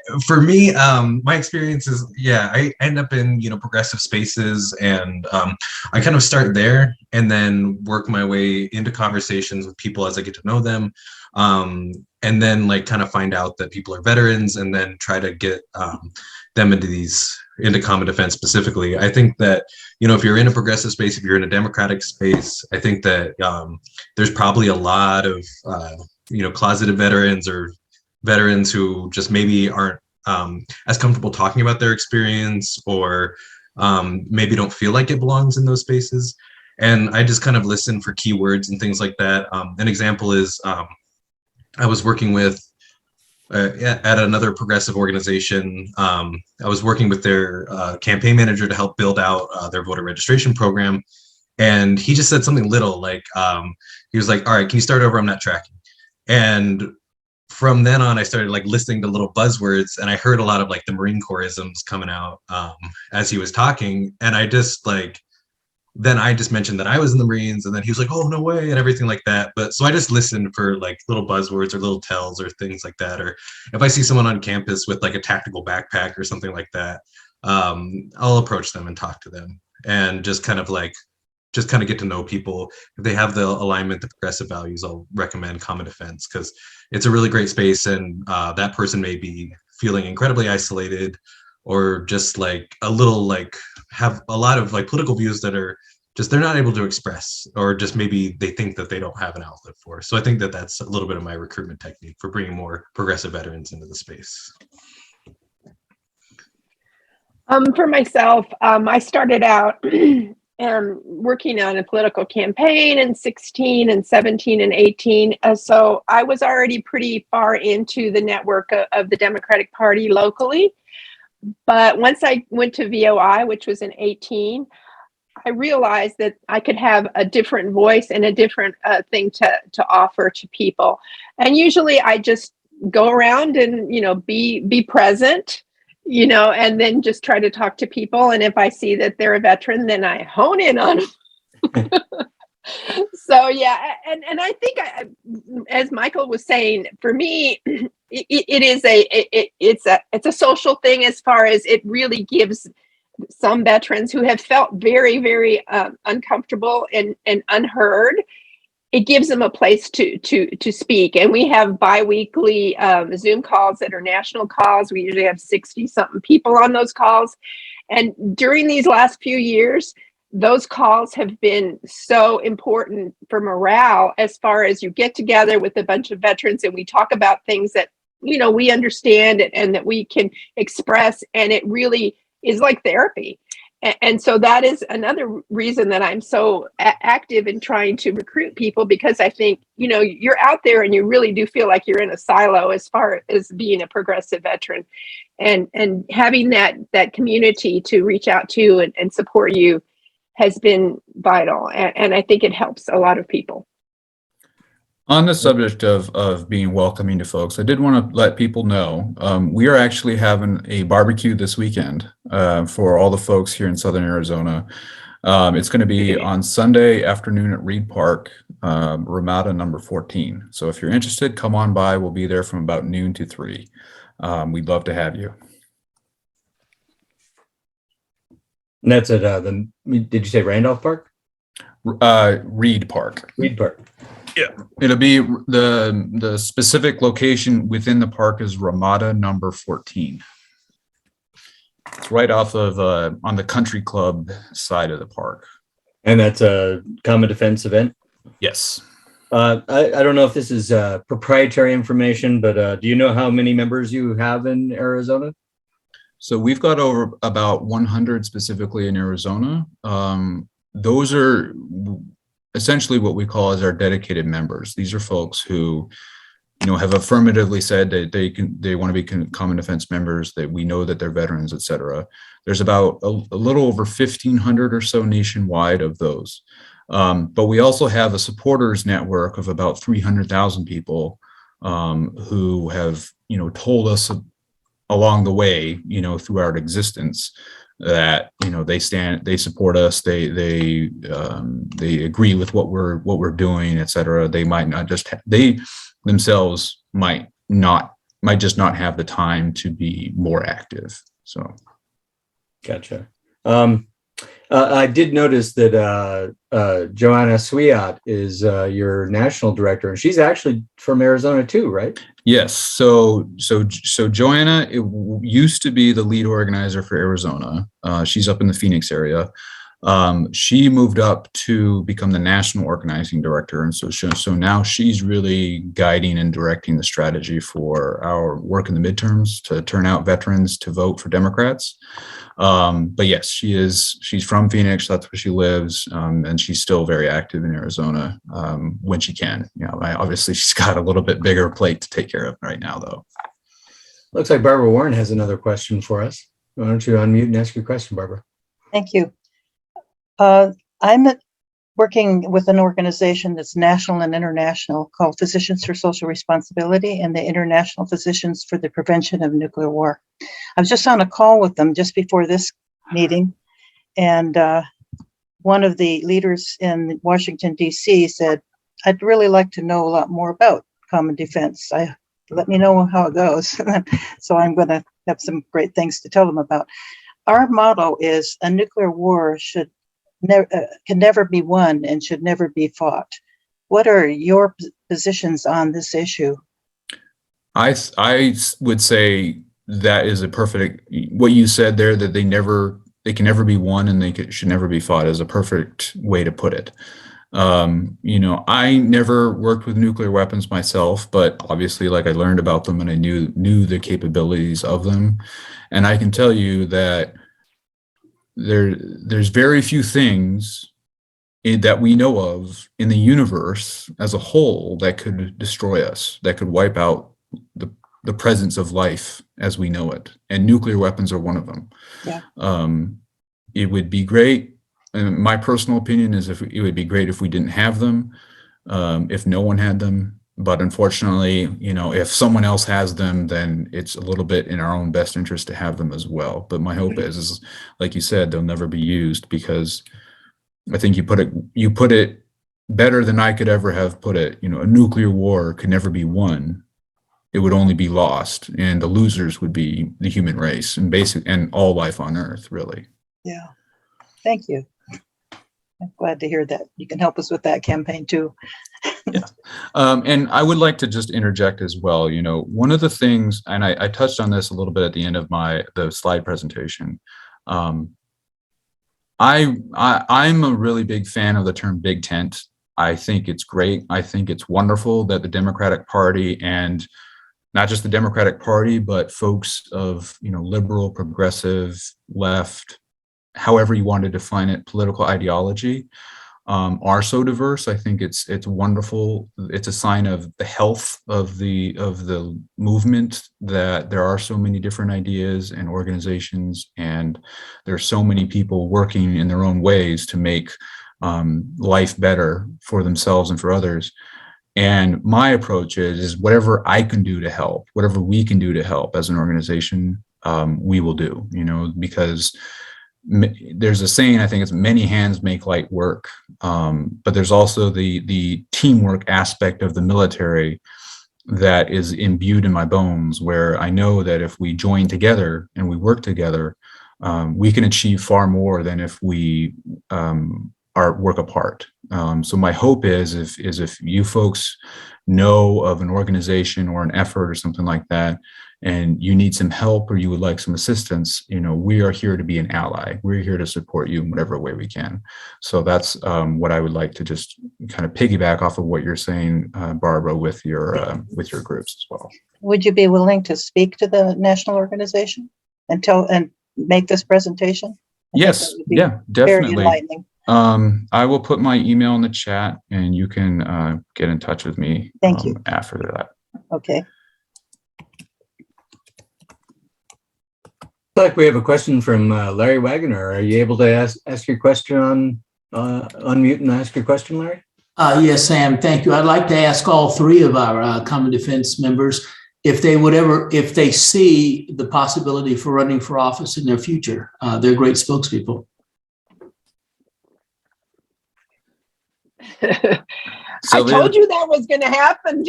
experience is, I end up in, progressive spaces, and I kind of start there and then work my way into conversations with people as I get to know them. And then like kind of find out that people are veterans, and then try to get them into common defense specifically. I think that, if you're in a progressive space, if you're in a democratic space, I think that there's probably a lot of, closeted veterans or veterans who just maybe aren't as comfortable talking about their experience, or maybe don't feel like it belongs in those spaces. And I just kind of listen for keywords and things like that. An example is I was working with at another progressive organization. I was working with their campaign manager to help build out their voter registration program. And he just said something little like, he was like, all right, can you start over? I'm not tracking. And from then on, I started like listening to little buzzwords, and I heard a lot of like the Marine Corps-isms coming out as he was talking. And then I just mentioned that I was in the Marines, and then he was like, oh, no way, and everything like that. But so I just listened for like little buzzwords or little tells or things like that. Or if I see someone on campus with like a tactical backpack or something like that, I'll approach them and talk to them, and just kind of get to know people. If they have the alignment, the progressive values, I'll recommend Common Defense, because it's a really great space. And that person may be feeling incredibly isolated, or just like a little like have a lot of like political views that are just they're not able to express, or just maybe they think that they don't have an outlet for. So I think that that's a little bit of my recruitment technique for bringing more progressive veterans into the space. For myself, I started out working on a political campaign in 16 and 17 and 18. So I was already pretty far into the network of the Democratic Party locally. But once I went to VOI, which was in 18, I realized that I could have a different voice and a different thing to offer to people. And usually I just go around and, be present, and then just try to talk to people. And if I see that they're a veteran, then I hone in on them. So, yeah. And I think, as Michael was saying, for me, it's a social thing, as far as it really gives some veterans who have felt very, very uncomfortable and unheard. It gives them a place to speak. And we have bi-weekly Zoom calls that are national calls. We usually have 60 something people on those calls. And during these last few years, those calls have been so important for morale, as far as you get together with a bunch of veterans and we talk about things that, we understand and that we can express. And it really is like therapy. And so that is another reason that I'm so active in trying to recruit people, because I think, you're out there and you really do feel like you're in a silo as far as being a progressive veteran, and having that community to reach out to and support you has been vital. And I think it helps a lot of people. On the subject of being welcoming to folks, I did want to let people know we are actually having a barbecue this weekend for all the folks here in Southern Arizona. It's going to be on Sunday afternoon at Reed Park, Ramada number 14. So if you're interested, come on by. We'll be there from about noon to 3. We'd love to have you. And that's at did you say Randolph Park? Reed Park. Reed Park. Yeah, it'll be the specific location within the park is Ramada number 14. It's right off of on the country club side of the park. And that's a Common Defense event? Yes. I don't know if this is proprietary information, but do you know how many members you have in Arizona? So we've got over about 100 specifically in Arizona. Those are essentially what we call as our dedicated members. These are folks who, have affirmatively said that they want to be Common Defense members, that we know that they're veterans, et cetera. There's about a little over 1,500 or so nationwide of those. But we also have a supporters network of about 300,000 people who have, told us along the way, through our existence, that they support us, they agree with what we're doing, et cetera. They might not just they themselves might might just not have the time to be more active. So, gotcha. I did notice that Joanna Swiat is your national director, and she's actually from Arizona too, right? Yes. So Joanna used to be the lead organizer for Arizona. She's up in the Phoenix area. She moved up to become the national organizing director, and so now she's really guiding and directing the strategy for our work in the midterms to turn out veterans to vote for Democrats. But yes, she's from Phoenix. That's where she lives, and she's still very active in Arizona when she can. Obviously she's got a little bit bigger plate to take care of right now, though. Looks like Barbara Warren has another question for us. Why don't you unmute and ask your question, Barbara? Thank you. I'm working with an organization that's national and international called Physicians for Social Responsibility and the International Physicians for the Prevention of Nuclear War. I was just on a call with them just before this meeting, and one of the leaders in Washington, D.C. said, I'd really like to know a lot more about common defense. Let me know how it goes. So I'm going to have some great things to tell them about. Our motto is a nuclear war can never be won and should never be fought. What are your positions on this issue? I would say that is a perfect, what you said there, that they can never be won and they should never be fought, is a perfect way to put it. I never worked with nuclear weapons myself, but obviously, I learned about them and I knew the capabilities of them. And I can tell you that there's very few things that we know of in the universe as a whole that could destroy us, that could wipe out the presence of life as we know it. And nuclear weapons are one of them. Yeah. It would be great. And my personal opinion is it would be great if we didn't have them, if no one had them. But unfortunately, if someone else has them, then it's a little bit in our own best interest to have them as well. But my hope is like you said, they'll never be used, because I think you put it better than I could ever have put it. A nuclear war could never be won. It would only be lost, and the losers would be the human race and all life on Earth, really. Yeah. Thank you. I'm glad to hear that. You can help us with that campaign too. Yeah. And I would like to just interject as well. One of the things, and I touched on this a little bit at the end of the slide presentation. I'm a really big fan of the term big tent. I think it's great. I think it's wonderful that the Democratic Party, and not just the Democratic Party, but folks of, liberal, progressive, left, however you want to define it, political ideology, are so diverse. I think it's wonderful. It's a sign of the health of the movement, that there are so many different ideas and organizations, and there are so many people working in their own ways to make life better for themselves and for others. And my approach is whatever I can do to help, whatever we can do to help as an organization, we will do. Because there's a saying, I think it's many hands make light work, but there's also the teamwork aspect of the military that is imbued in my bones, where I know that if we join together and we work together, we can achieve far more than if we work apart. So my hope is if you folks know of an organization or an effort or something like that, and you need some help or you would like some assistance, we are here to be an ally. We're here to support you in whatever way we can. So that's what I would like to just kind of piggyback off of what you're saying, Barbara, with your groups as well. Would you be willing to speak to the national organization and make this presentation? Yes, yeah, definitely. I will put my email in the chat, and you can get in touch with me. Thank you. After that. Okay. Like we have a question from Larry Wagoner. Are you able to ask your question on unmute and ask your question, Larry? Yes, Sam. Thank you. I'd like to ask all three of our Common Defense members if they see the possibility for running for office in their future. They're great spokespeople. I told you that was going to happen,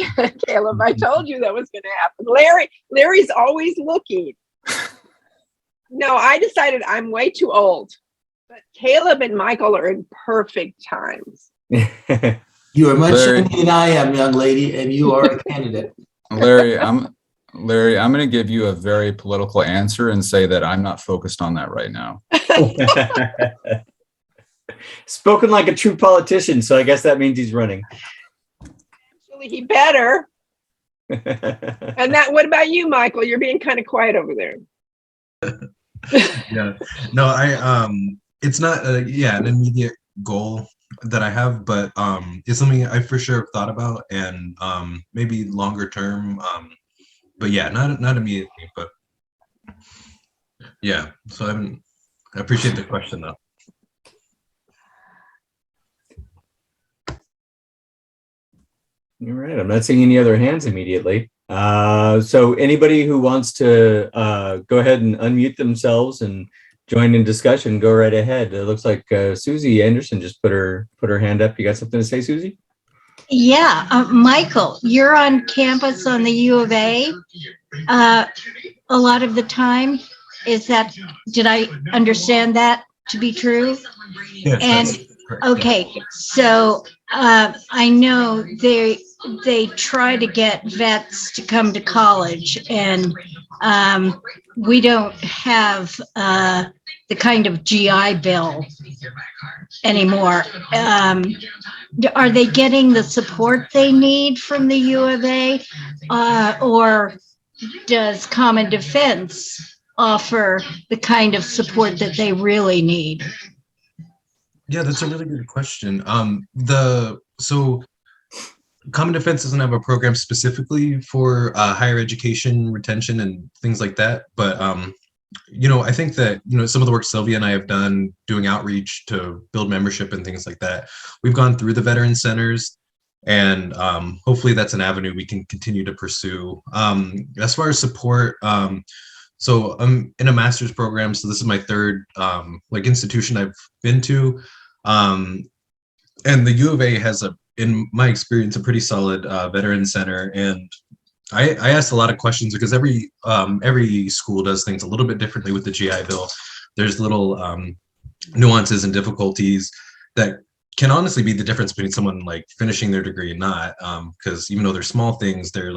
Caleb. I told you that was going to happen. Larry's always looking. No, I decided I'm way too old. But Caleb and Michael are in perfect times. You are much younger than I am, young lady, and you are a candidate. Larry, I'm going to give you a very political answer and say that I'm not focused on that right now. Spoken like a true politician, so I guess that means he's running. Actually, he better. And what about you, Michael? You're being kind of quiet over there. Yeah, no, it's not an immediate goal that I have, but it's something I for sure have thought about, and maybe longer term, but yeah, not immediately, but yeah. So I appreciate the question though. All right, I'm not seeing any other hands immediately. So anybody who wants to go ahead and unmute themselves and join in discussion, go right ahead. It looks like Susie Anderson just put her hand up. You got something to say, Susie? Yeah, Michael, you're on campus on the U of A a lot of the time. Did I understand that to be true? Yes, and okay, so I know they try to get vets to come to college, and we don't have the kind of GI Bill anymore. Are they getting the support they need from the U of A, or does Common Defense offer the kind of support that they really need? Yeah, that's a really good question. So Common Defense doesn't have a program specifically for higher education retention and things like that, but I think that some of the work Sylvia and I have done doing outreach to build membership and things like that, we've gone through the veteran centers, and hopefully that's an avenue we can continue to pursue. As far as support, so I'm in a master's program, so this is my third institution I've been to, and the U of A has in my experience, a pretty solid veteran center. And I asked a lot of questions because every school does things a little bit differently with the GI Bill. There's little nuances and difficulties that can honestly be the difference between someone like finishing their degree and not, because even though they're small things, they're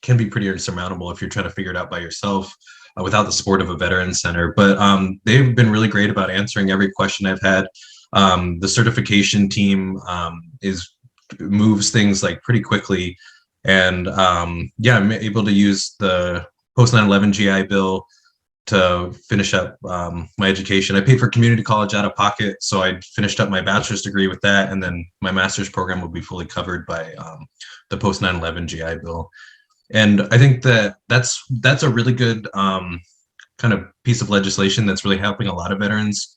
can be pretty insurmountable if you're trying to figure it out by yourself without the support of a veteran center. But they've been really great about answering every question I've had. The certification team moves things pretty quickly, and I'm able to use the post 9/11 GI Bill to finish up my education. I paid for community college out of pocket, so I finished up my bachelor's degree with that, and then my master's program will be fully covered by the post 9/11 GI Bill. And I think that that's a really good kind of piece of legislation that's really helping a lot of veterans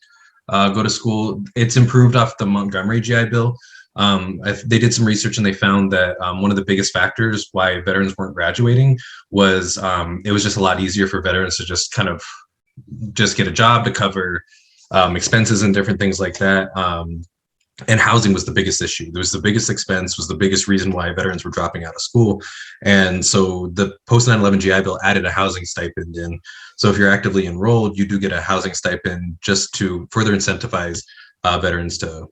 go to school. It's improved off the Montgomery GI Bill. They did some research and they found that one of the biggest factors why veterans weren't graduating was it was just a lot easier for veterans to just get a job to cover expenses and different things like that. And housing was the biggest issue. It was the biggest expense, was the biggest reason why veterans were dropping out of school. And so the post 9/11 GI Bill added a housing stipend in. So if you're actively enrolled, you do get a housing stipend just to further incentivize veterans to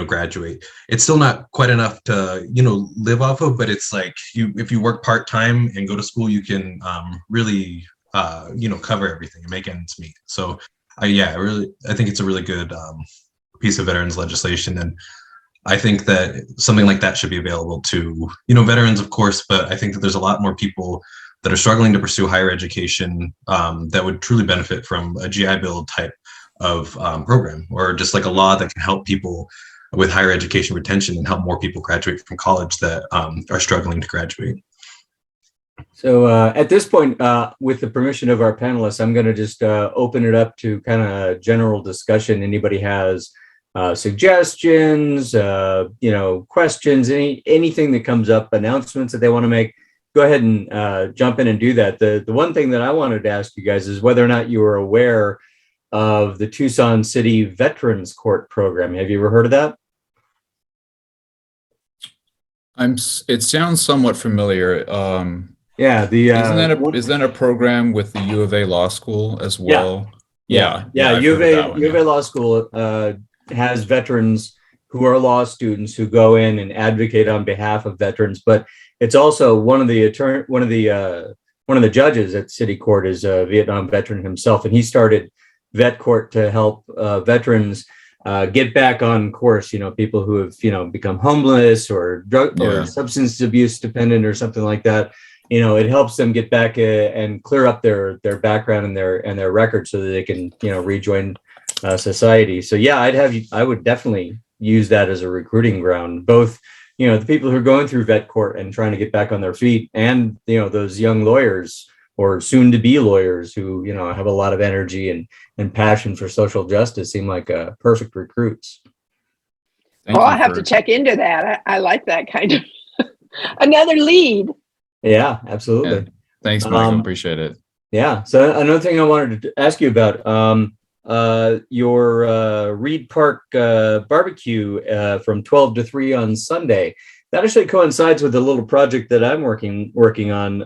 graduate. It's still not quite enough to live off of, but it's if you work part-time and go to school, you can really cover everything and make ends meet. So I think it's a really good piece of veterans legislation, and I think that something like that should be available to veterans, of course, but I think that there's a lot more people that are struggling to pursue higher education that would truly benefit from a GI Bill type of program, or just a law that can help people with higher education retention and help more people graduate from college that are struggling to graduate. So at this point, with the permission of our panelists, I'm going to just open it up to kind of general discussion. Anybody has suggestions, questions, anything that comes up, announcements that they want to make, go ahead and jump in and do that. The one thing that I wanted to ask you guys is whether or not you were aware of the Tucson City Veterans Court program. Have you ever heard of that? It sounds somewhat familiar. Yeah, isn't that a program with the U of A Law School as well? Yeah. I've U heard of A Law School has veterans who are law students who go in and advocate on behalf of veterans, but it's also one of the judges at City Court is a Vietnam veteran himself, and he started Vet Court to help veterans get back on course. People who have become homeless or drug or substance abuse dependent or something like that. It helps them get back and clear up their background and their record so that they can rejoin society. So yeah, I would definitely use that as a recruiting ground, both the people who are going through Vet Court and trying to get back on their feet, and those young lawyers or soon to be lawyers who have a lot of energy and passion for social justice seem like perfect recruits. I'll have to check into that. I like that kind of another lead. Yeah, absolutely. Yeah. Thanks, Michael. Appreciate it. Yeah. So another thing I wanted to ask you about, your Reed Park barbecue from 12 to 3 on Sunday. That actually coincides with a little project that I'm working on.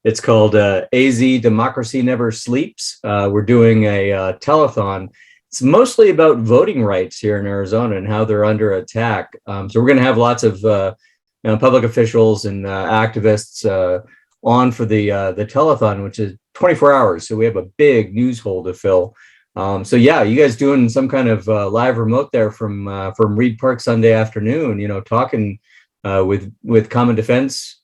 It's called AZ Democracy Never Sleeps. We're doing a telethon. It's mostly about voting rights here in Arizona and how they're under attack. So we're going to have lots of public officials and activists on for the telethon, which is 24 hours. So we have a big news hole to fill. So yeah, you guys doing some kind of live remote there from Reed Park Sunday afternoon, talking with Common Defense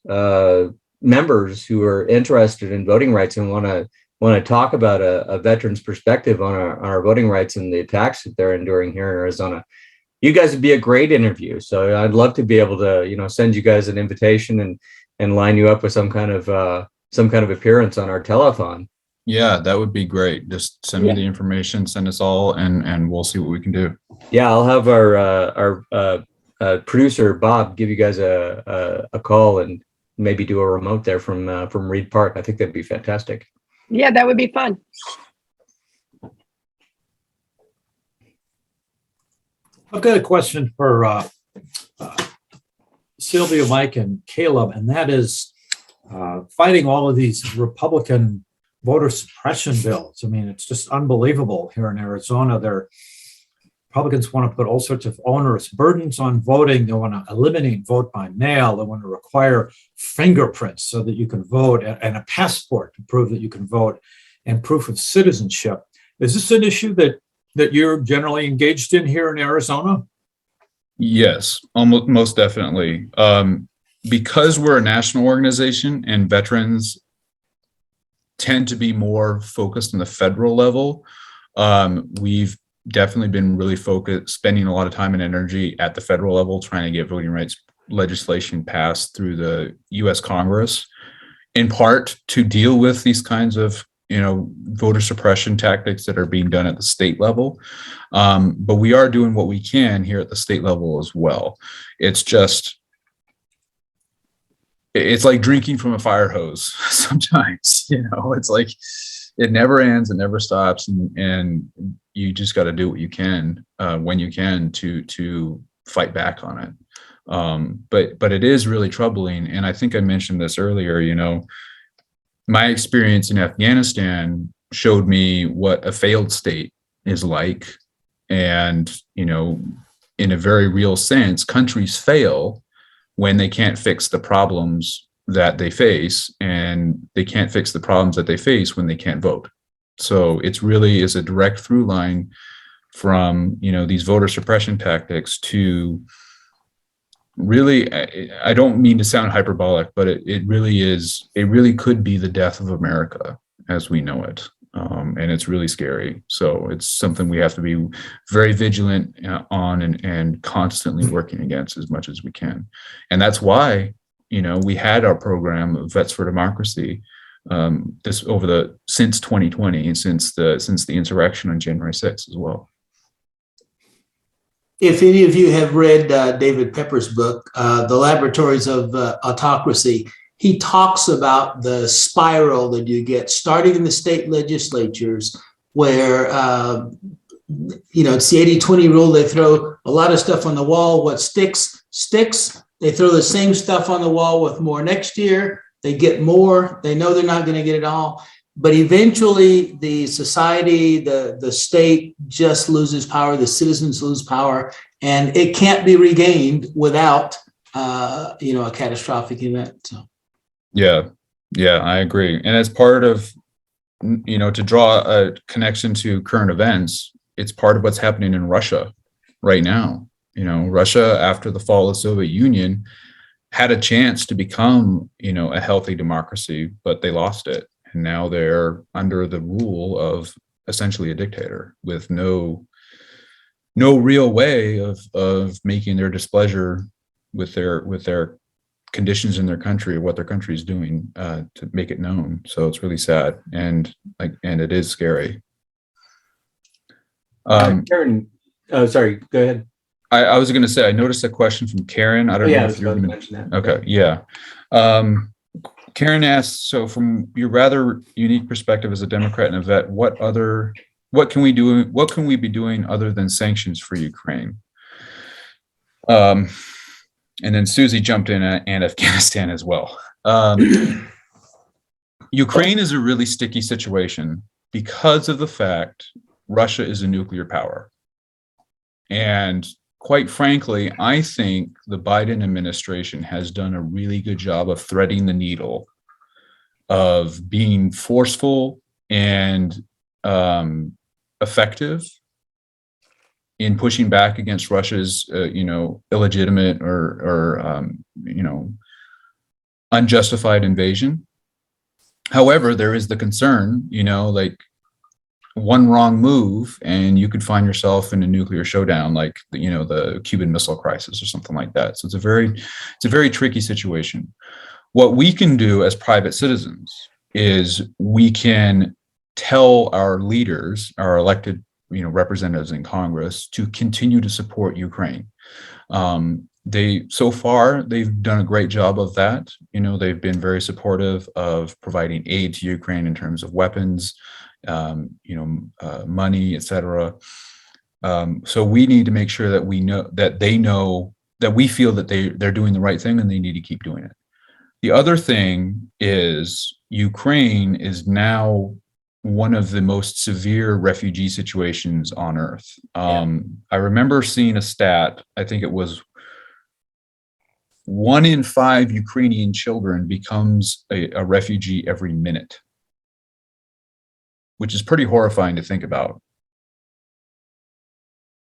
members who are interested in voting rights and want to talk about a veteran's perspective on our voting rights and the attacks that they're enduring here in Arizona. You guys would be a great interview. So I'd love to be able to, send you guys an invitation and line you up with some kind of appearance on our telethon. Yeah, that would be great. Just send me the information, send us all, and we'll see what we can do. Yeah, I'll have our producer Bob give you guys a call and maybe do a remote there from Reed Park. I think that'd be fantastic. Yeah, that would be fun. I've got a question for Sylvia, Mike, and Caleb, and that is fighting all of these Republican voter suppression bills. I mean, it's just unbelievable here in Arizona. Republicans want to put all sorts of onerous burdens on voting. They want to eliminate vote by mail. They want to require fingerprints so that you can vote, and a passport to prove that you can vote, and proof of citizenship. Is this an issue that you're generally engaged in here in Arizona? Yes, almost most definitely. Because we're a national organization and veterans tend to be more focused on the federal level, we've definitely been really focused, spending a lot of time and energy at the federal level trying to get voting rights legislation passed through the U.S. Congress, in part to deal with these kinds of voter suppression tactics that are being done at the state level. But we are doing what we can here at the state level as well. It's like drinking from a fire hose sometimes, it's like it never ends, it never stops. And you just got to do what you can when you can to fight back on it. But it is really troubling. And I think I mentioned this earlier, my experience in Afghanistan showed me what a failed state is like. And, in a very real sense, countries fail when they can't fix the problems that they face, and they can't fix the problems that they face when they can't vote. So it's really is a direct through line from, these voter suppression tactics to really, I don't mean to sound hyperbolic, but it really could be the death of America as we know it. And it's really scary. So it's something we have to be very vigilant on and constantly working against as much as we can. And that's why, we had our program Vets for Democracy since 2020, since the insurrection on January 6th as well. If any of you have read David Pepper's book, The Laboratories of Autocracy, he talks about the spiral that you get starting in the state legislatures where, it's the 80-20 rule. They throw a lot of stuff on the wall. What sticks, They throw the same stuff on the wall with more next year. They get more. They know they're not going to get it all. But eventually the society, the state just loses power. The citizens lose power, and it can't be regained without, a catastrophic event. So. Yeah, I agree. And as part of, to draw a connection to current events, it's part of what's happening in Russia right now. Russia, after the fall of the Soviet Union, had a chance to become, a healthy democracy, but they lost it. And now they're under the rule of essentially a dictator with no real way of making their displeasure with their conditions in their country or what their country is doing to make it known. So it's really sad and it is scary. Karen, sorry, go ahead. I was going to say, I noticed a question from Karen. I don't know if you're going to mention that. Okay, yeah. Karen asks, so from your rather unique perspective as a Democrat and a vet, what can we be doing other than sanctions for Ukraine? And then Susie jumped in and Afghanistan as well. Ukraine is a really sticky situation because of the fact Russia is a nuclear power. And quite frankly, I think the Biden administration has done a really good job of threading the needle of being forceful and effective in pushing back against Russia's, illegitimate or unjustified invasion. However, there is the concern, one wrong move and you could find yourself in a nuclear showdown, like the Cuban Missile Crisis or something like that. So it's a very tricky situation. What we can do as private citizens is we can tell our leaders, our elected representatives in Congress, to continue to support Ukraine. So far they've done a great job of that. They've been very supportive of providing aid to Ukraine in terms of weapons, money, etc. So we need to make sure that we know that they know that we feel that they're doing the right thing and they need to keep doing it. The other thing is Ukraine is now one of the most severe refugee situations on earth. I remember seeing a stat, I think it was 1 in 5 Ukrainian children becomes a refugee every minute, which is pretty horrifying to think about.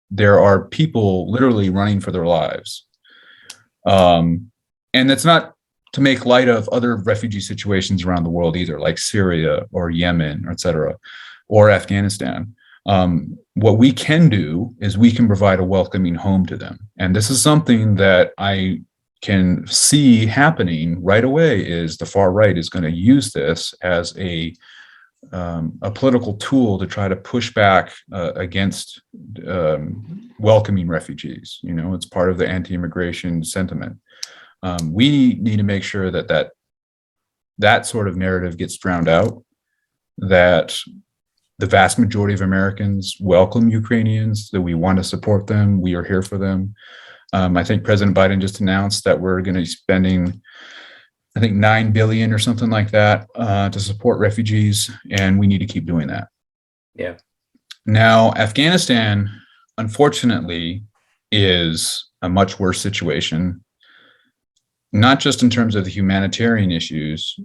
There are people literally running for their lives. And that's not to make light of other refugee situations around the world either, like Syria or Yemen, et cetera, or Afghanistan. What we can do is we can provide a welcoming home to them. And this is something that I can see happening right away, is the far right is going to use this as a political tool to try to push back against welcoming refugees. It's part of the anti-immigration sentiment. We need to make sure that sort of narrative gets drowned out, that the vast majority of Americans welcome Ukrainians, that we want to support them, we are here for them. I think President Biden just announced that we're going to be spending, I think, $9 billion or something like that to support refugees, and we need to keep doing that. Yeah. Now, Afghanistan, unfortunately, is a much worse situation, not just in terms of the humanitarian issues,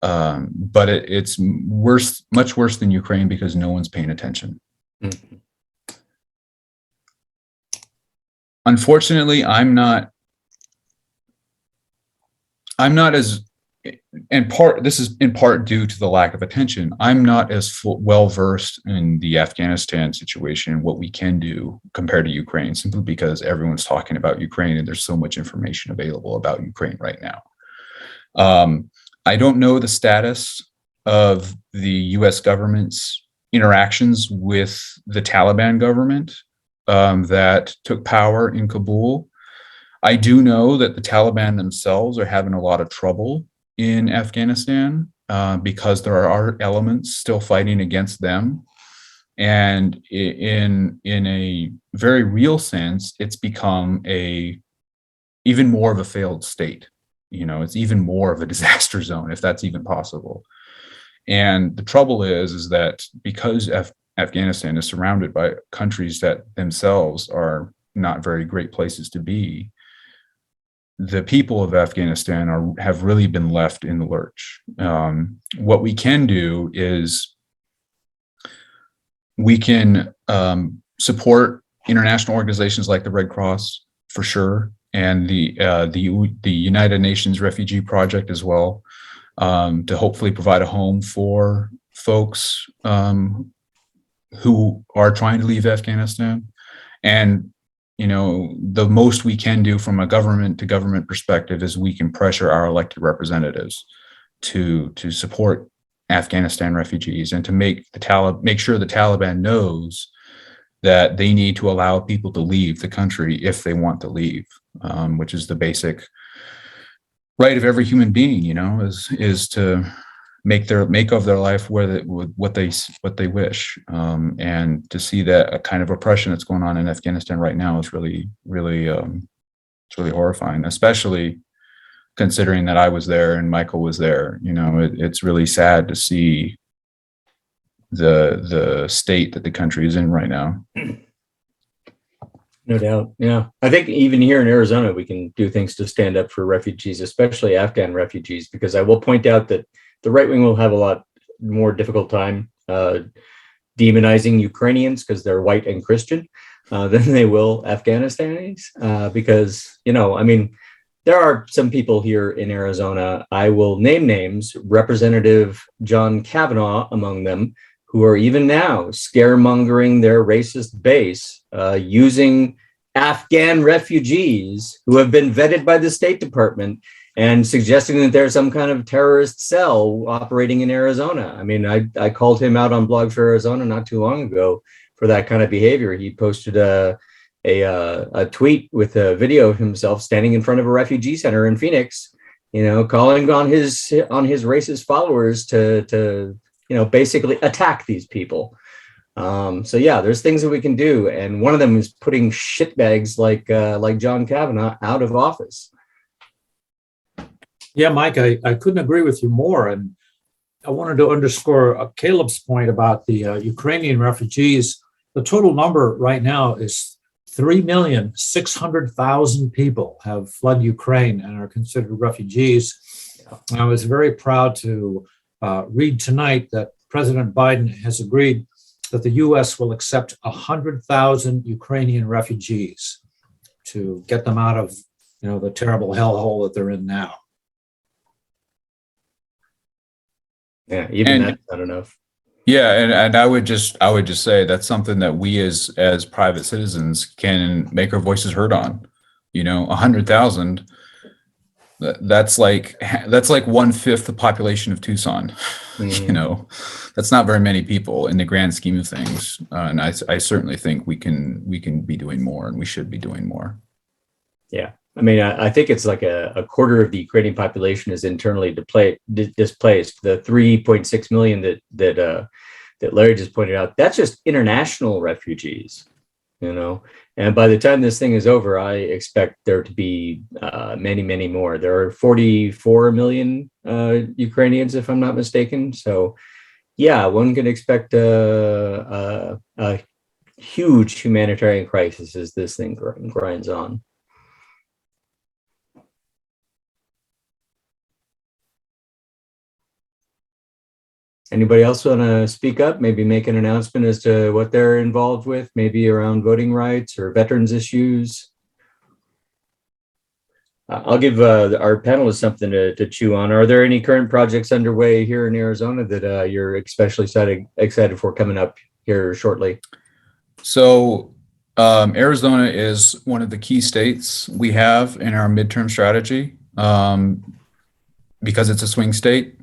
but it's much worse than Ukraine because no one's paying attention. Mm-hmm. Unfortunately, I'm not as, this is in part due to the lack of attention. I'm not as well versed in the Afghanistan situation and what we can do compared to Ukraine, simply because everyone's talking about Ukraine and there's so much information available about Ukraine right now. I don't know the status of the US government's interactions with the Taliban government that took power in Kabul. I do know that the Taliban themselves are having a lot of trouble in Afghanistan because there are elements still fighting against them. And in a very real sense, it's become a even more of a failed state. It's even more of a disaster zone, if that's even possible. And the trouble is that because Afghanistan is surrounded by countries that themselves are not very great places to be, the people of Afghanistan have really been left in the lurch. What we can do is we can support international organizations like the Red Cross, for sure, and the United Nations Refugee Project as well, to hopefully provide a home for folks who are trying to leave Afghanistan. And the most we can do from a government to government perspective is we can pressure our elected representatives to support Afghanistan refugees and to make sure the Taliban knows that they need to allow people to leave the country if they want to leave, which is the basic right of every human being, is to make of their life what they wish. And to see that a kind of oppression that's going on in Afghanistan right now is really, really, it's really horrifying, especially considering that I was there and Michael was there. It's really sad to see the state that the country is in right now. No doubt. Yeah. I think even here in Arizona, we can do things to stand up for refugees, especially Afghan refugees, because I will point out that the right wing will have a lot more difficult time demonizing Ukrainians because they're white and Christian than they will Afghanistanis. Because, there are some people here in Arizona, I will name names, Representative John Kavanaugh among them, who are even now scaremongering their racist base using Afghan refugees who have been vetted by the State Department and suggesting that there's some kind of terrorist cell operating in Arizona. I called him out on Blog for Arizona not too long ago for that kind of behavior. He posted a tweet with a video of himself standing in front of a refugee center in Phoenix, calling on his racist followers to basically attack these people. So yeah, there's things that we can do, and one of them is putting shitbags like John Kavanaugh out of office. Yeah, Mike, I couldn't agree with you more. And I wanted to underscore Caleb's point about the Ukrainian refugees. The total number right now is 3,600,000 people have fled Ukraine and are considered refugees. And I was very proud to read tonight that President Biden has agreed that the U.S. will accept 100,000 Ukrainian refugees to get them out of, the terrible hellhole that they're in now. Yeah, even that's not enough. Yeah, and I would just say that's something that we as private citizens can make our voices heard on. 100,000. That's like 1/5 the population of Tucson. That's not very many people in the grand scheme of things. And I certainly think we can be doing more, and we should be doing more. Yeah. I think it's like a quarter of the Ukrainian population is internally displaced. The 3.6 million that Larry just pointed out, that's just international refugees, And by the time this thing is over, I expect there to be many, many more. There are 44 million Ukrainians, if I'm not mistaken. So, yeah, one can expect a huge humanitarian crisis as this thing grinds on. Anybody else want to speak up, maybe make an announcement as to what they're involved with, maybe around voting rights or veterans issues? I'll give our panelists something to chew on. Are there any current projects underway here in Arizona that you're especially excited for coming up here shortly? So Arizona is one of the key states we have in our midterm strategy because it's a swing state.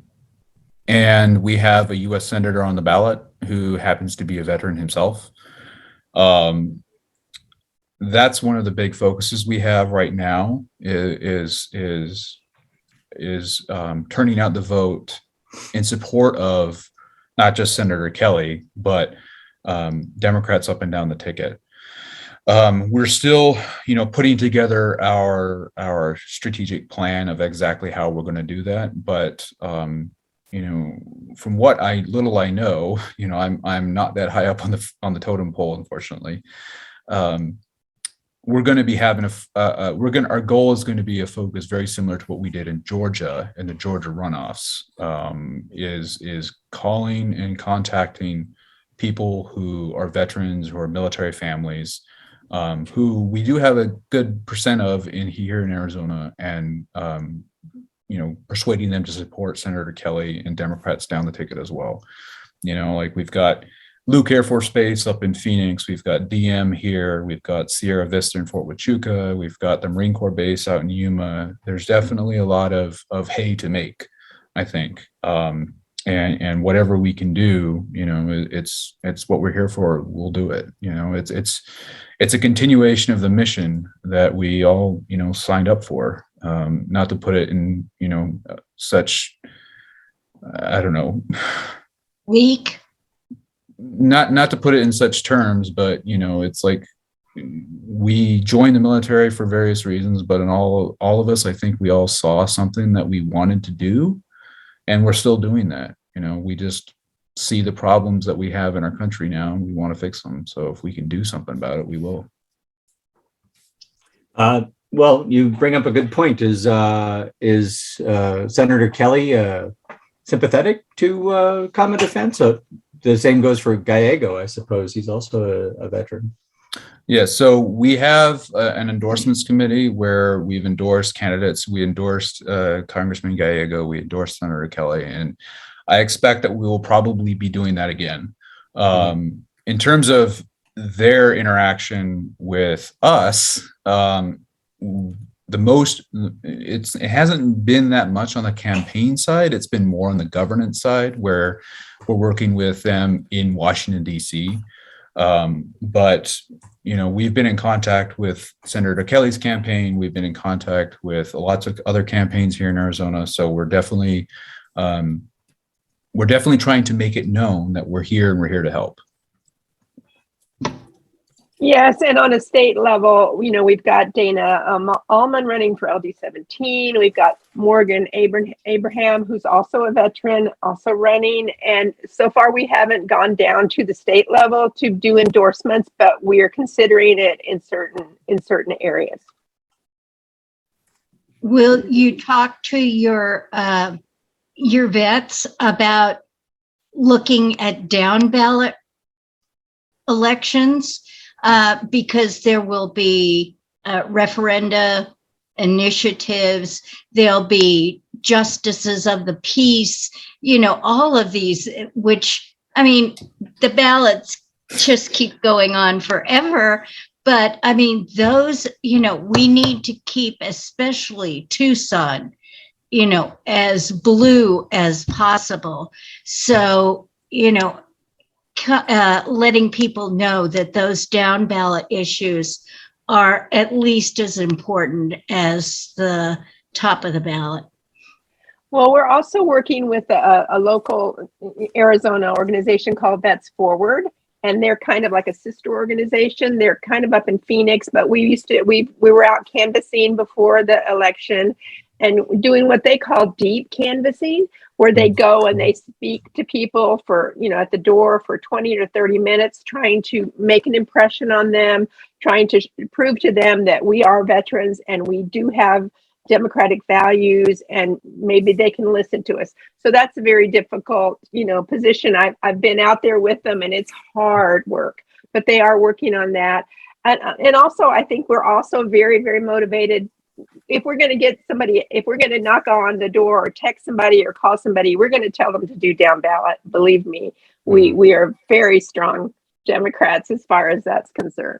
And we have a U.S. senator on the ballot who happens to be a veteran himself. That's one of the big focuses we have right now is turning out the vote in support of not just Senator Kelly, but Democrats up and down the ticket. We're still, putting together our strategic plan of exactly how we're going to do that. But from what little I know, I'm not that high up on the totem pole, unfortunately. We're going to be having our goal is going to be a focus very similar to what we did in Georgia in the Georgia runoffs, is calling and contacting people who are veterans, who are military families, who we do have a good percent of here in Arizona, and persuading them to support Senator Kelly and Democrats down the ticket as well. Like we've got Luke Air Force Base up in Phoenix, we've got DM here, we've got Sierra Vista in Fort Huachuca, we've got the Marine Corps base out in Yuma. There's definitely a lot of hay to make, I think. And whatever we can do, it's what we're here for. We'll do it. It's a continuation of the mission that we all, signed up for. Not to put it in, such, I don't know. Weak. Not to put it in such terms, but it's like we joined the military for various reasons, but in all of us, I think we all saw something that we wanted to do, and we're still doing that. We just see the problems that we have in our country now, and we want to fix them. So if we can do something about it, we will. Well, you bring up a good point. Is Senator Kelly sympathetic to common defense? The same goes for Gallego, I suppose. He's also a veteran. Yeah, so we have an endorsements committee where we've endorsed candidates. We endorsed Congressman Gallego. We endorsed Senator Kelly, and I expect that we will probably be doing that again. In terms of their interaction with us, it hasn't been that much on the campaign side. It's been more on the governance side, where we're working with them in Washington, D.C. But we've been in contact with Senator Kelly's campaign. We've been in contact with lots of other campaigns here in Arizona. So we're definitely trying to make it known that we're here and we're here to help. Yes, and on a state level, we've got Dana Allman running for LD17. We've got Morgan Abraham, who's also a veteran, also running. And so far, we haven't gone down to the state level to do endorsements, but we are considering it in certain areas. Will you talk to your vets about looking at down ballot elections? Because there will be referenda, initiatives, there'll be justices of the peace, all of these, which, the ballots just keep going on forever. But those, we need to keep, especially Tucson, as blue as possible. So, letting people know that those down ballot issues are at least as important as the top of the ballot. Well, we're also working with a local Arizona organization called Vets Forward, and they're kind of like a sister organization. They're kind of up in Phoenix, but we were out canvassing before the election and doing what they call deep canvassing, where they go and they speak to people for, at the door for 20 to 30 minutes, trying to make an impression on them, trying to prove to them that we are veterans and we do have democratic values, and maybe they can listen to us. So that's a very difficult, position. I've been out there with them, and it's hard work, but they are working on that. And also, I think we're also very, very motivated. If we're going to get somebody, if we're going to knock on the door or text somebody or call somebody, we're going to tell them to do down ballot. Believe me, we are very strong Democrats as far as that's concerned.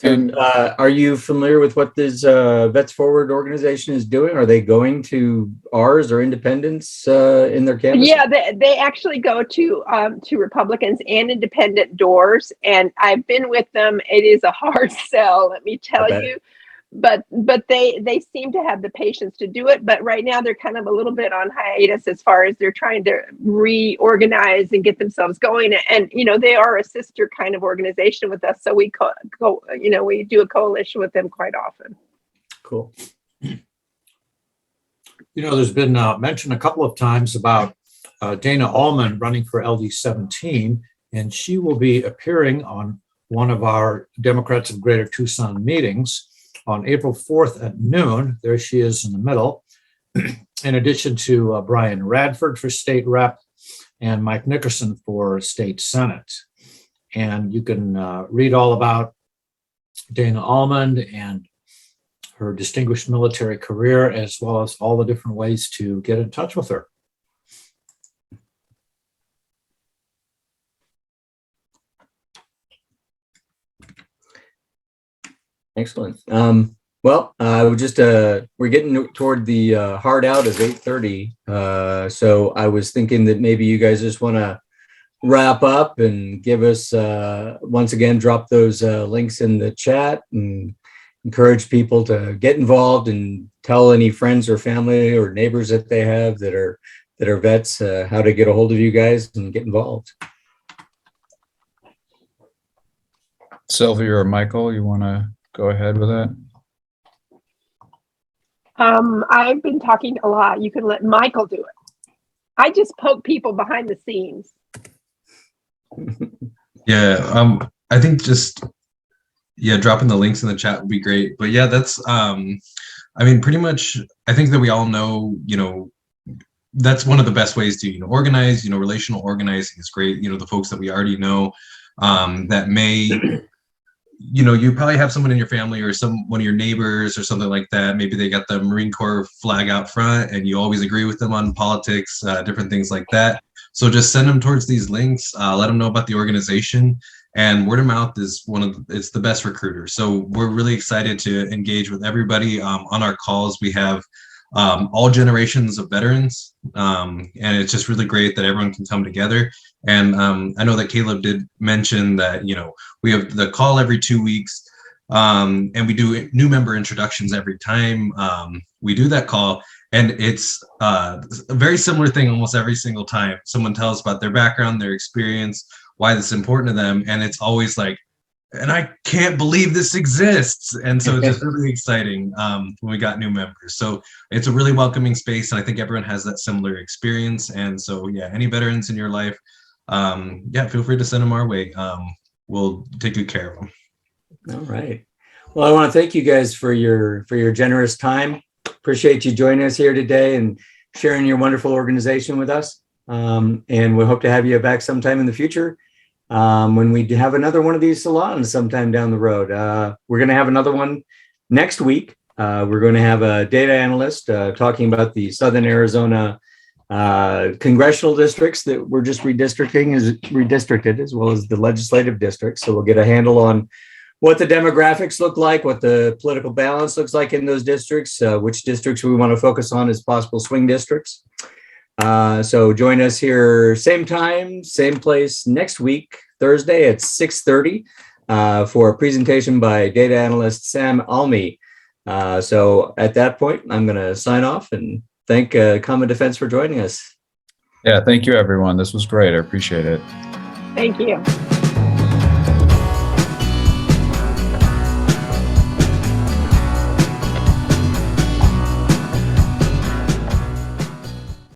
And are you familiar with what this Vets Forward organization is doing? Are they going to ours or independents in their canvas? Yeah, they actually go to Republicans and independent doors, and I've been with them. It is a hard sell, let me tell you. but they seem to have the patience to do it. But right now they're kind of a little bit on hiatus as far as they're trying to reorganize and get themselves going. And they are a sister kind of organization with us, so we we do a coalition with them quite often. Cool. There's been mention a couple of times about Dana Allman running for LD 17, and she will be appearing on one of our Democrats of Greater Tucson meetings on April 4th at noon. There she is in the middle, in addition to Bryan Radford for state rep and Mike Nickerson for state senate. And you can read all about Dana Allman and her distinguished military career, as well as all the different ways to get in touch with her. Excellent. Well, we're getting toward the hard out of 8:30. So I was thinking that maybe you guys just want to wrap up and give us, once again, drop those links in the chat and encourage people to get involved and tell any friends or family or neighbors that they have that are vets how to get a hold of you guys and get involved. Sylvia or Michael, you want to go ahead with that? I've been talking a lot. You can let Michael do it. I just poke people behind the scenes. Yeah, I think dropping the links in the chat would be great. But yeah, that's pretty much, I think that we all know, that's one of the best ways to organize. Relational organizing is great. The folks that we already know that may, you probably have someone in your family or one of your neighbors or something like that. Maybe they got the Marine Corps flag out front and you always agree with them on politics, different things like that. So just send them towards these links, let them know about the organization, and word of mouth is it's the best recruiter. So we're really excited to engage with everybody. On our calls, we have all generations of veterans, and it's just really great that everyone can come together. And I know that Caleb did mention that, we have the call every 2 weeks, and we do new member introductions every time we do that call. And it's a very similar thing almost every single time. Someone tells about their background, their experience, why this is important to them. And it's always like, and I can't believe this exists. And so it's just really exciting when we got new members. So it's a really welcoming space. And I think everyone has that similar experience. And so, yeah, any veterans in your life, feel free to send them our way. We'll take good care of them. All right. Well, I want to thank you guys for your generous time. Appreciate you joining us here today and sharing your wonderful organization with us. And we hope to have you back sometime in the future when we have another one of these salons sometime down the road. We're going to have another one next week. We're going to have a data analyst talking about the Southern Arizona congressional districts that we're just redistricted, as well as the legislative districts. So we'll get a handle on what the demographics look like, what the political balance looks like in those districts, which districts we want to focus on as possible swing districts. So join us here, same time, same place next week, Thursday at 6:30 for a presentation by data analyst Sam Almy. So at that point, I'm going to sign off and thank Common Defense for joining us. Yeah, thank you, everyone. This was great. I appreciate it. Thank you.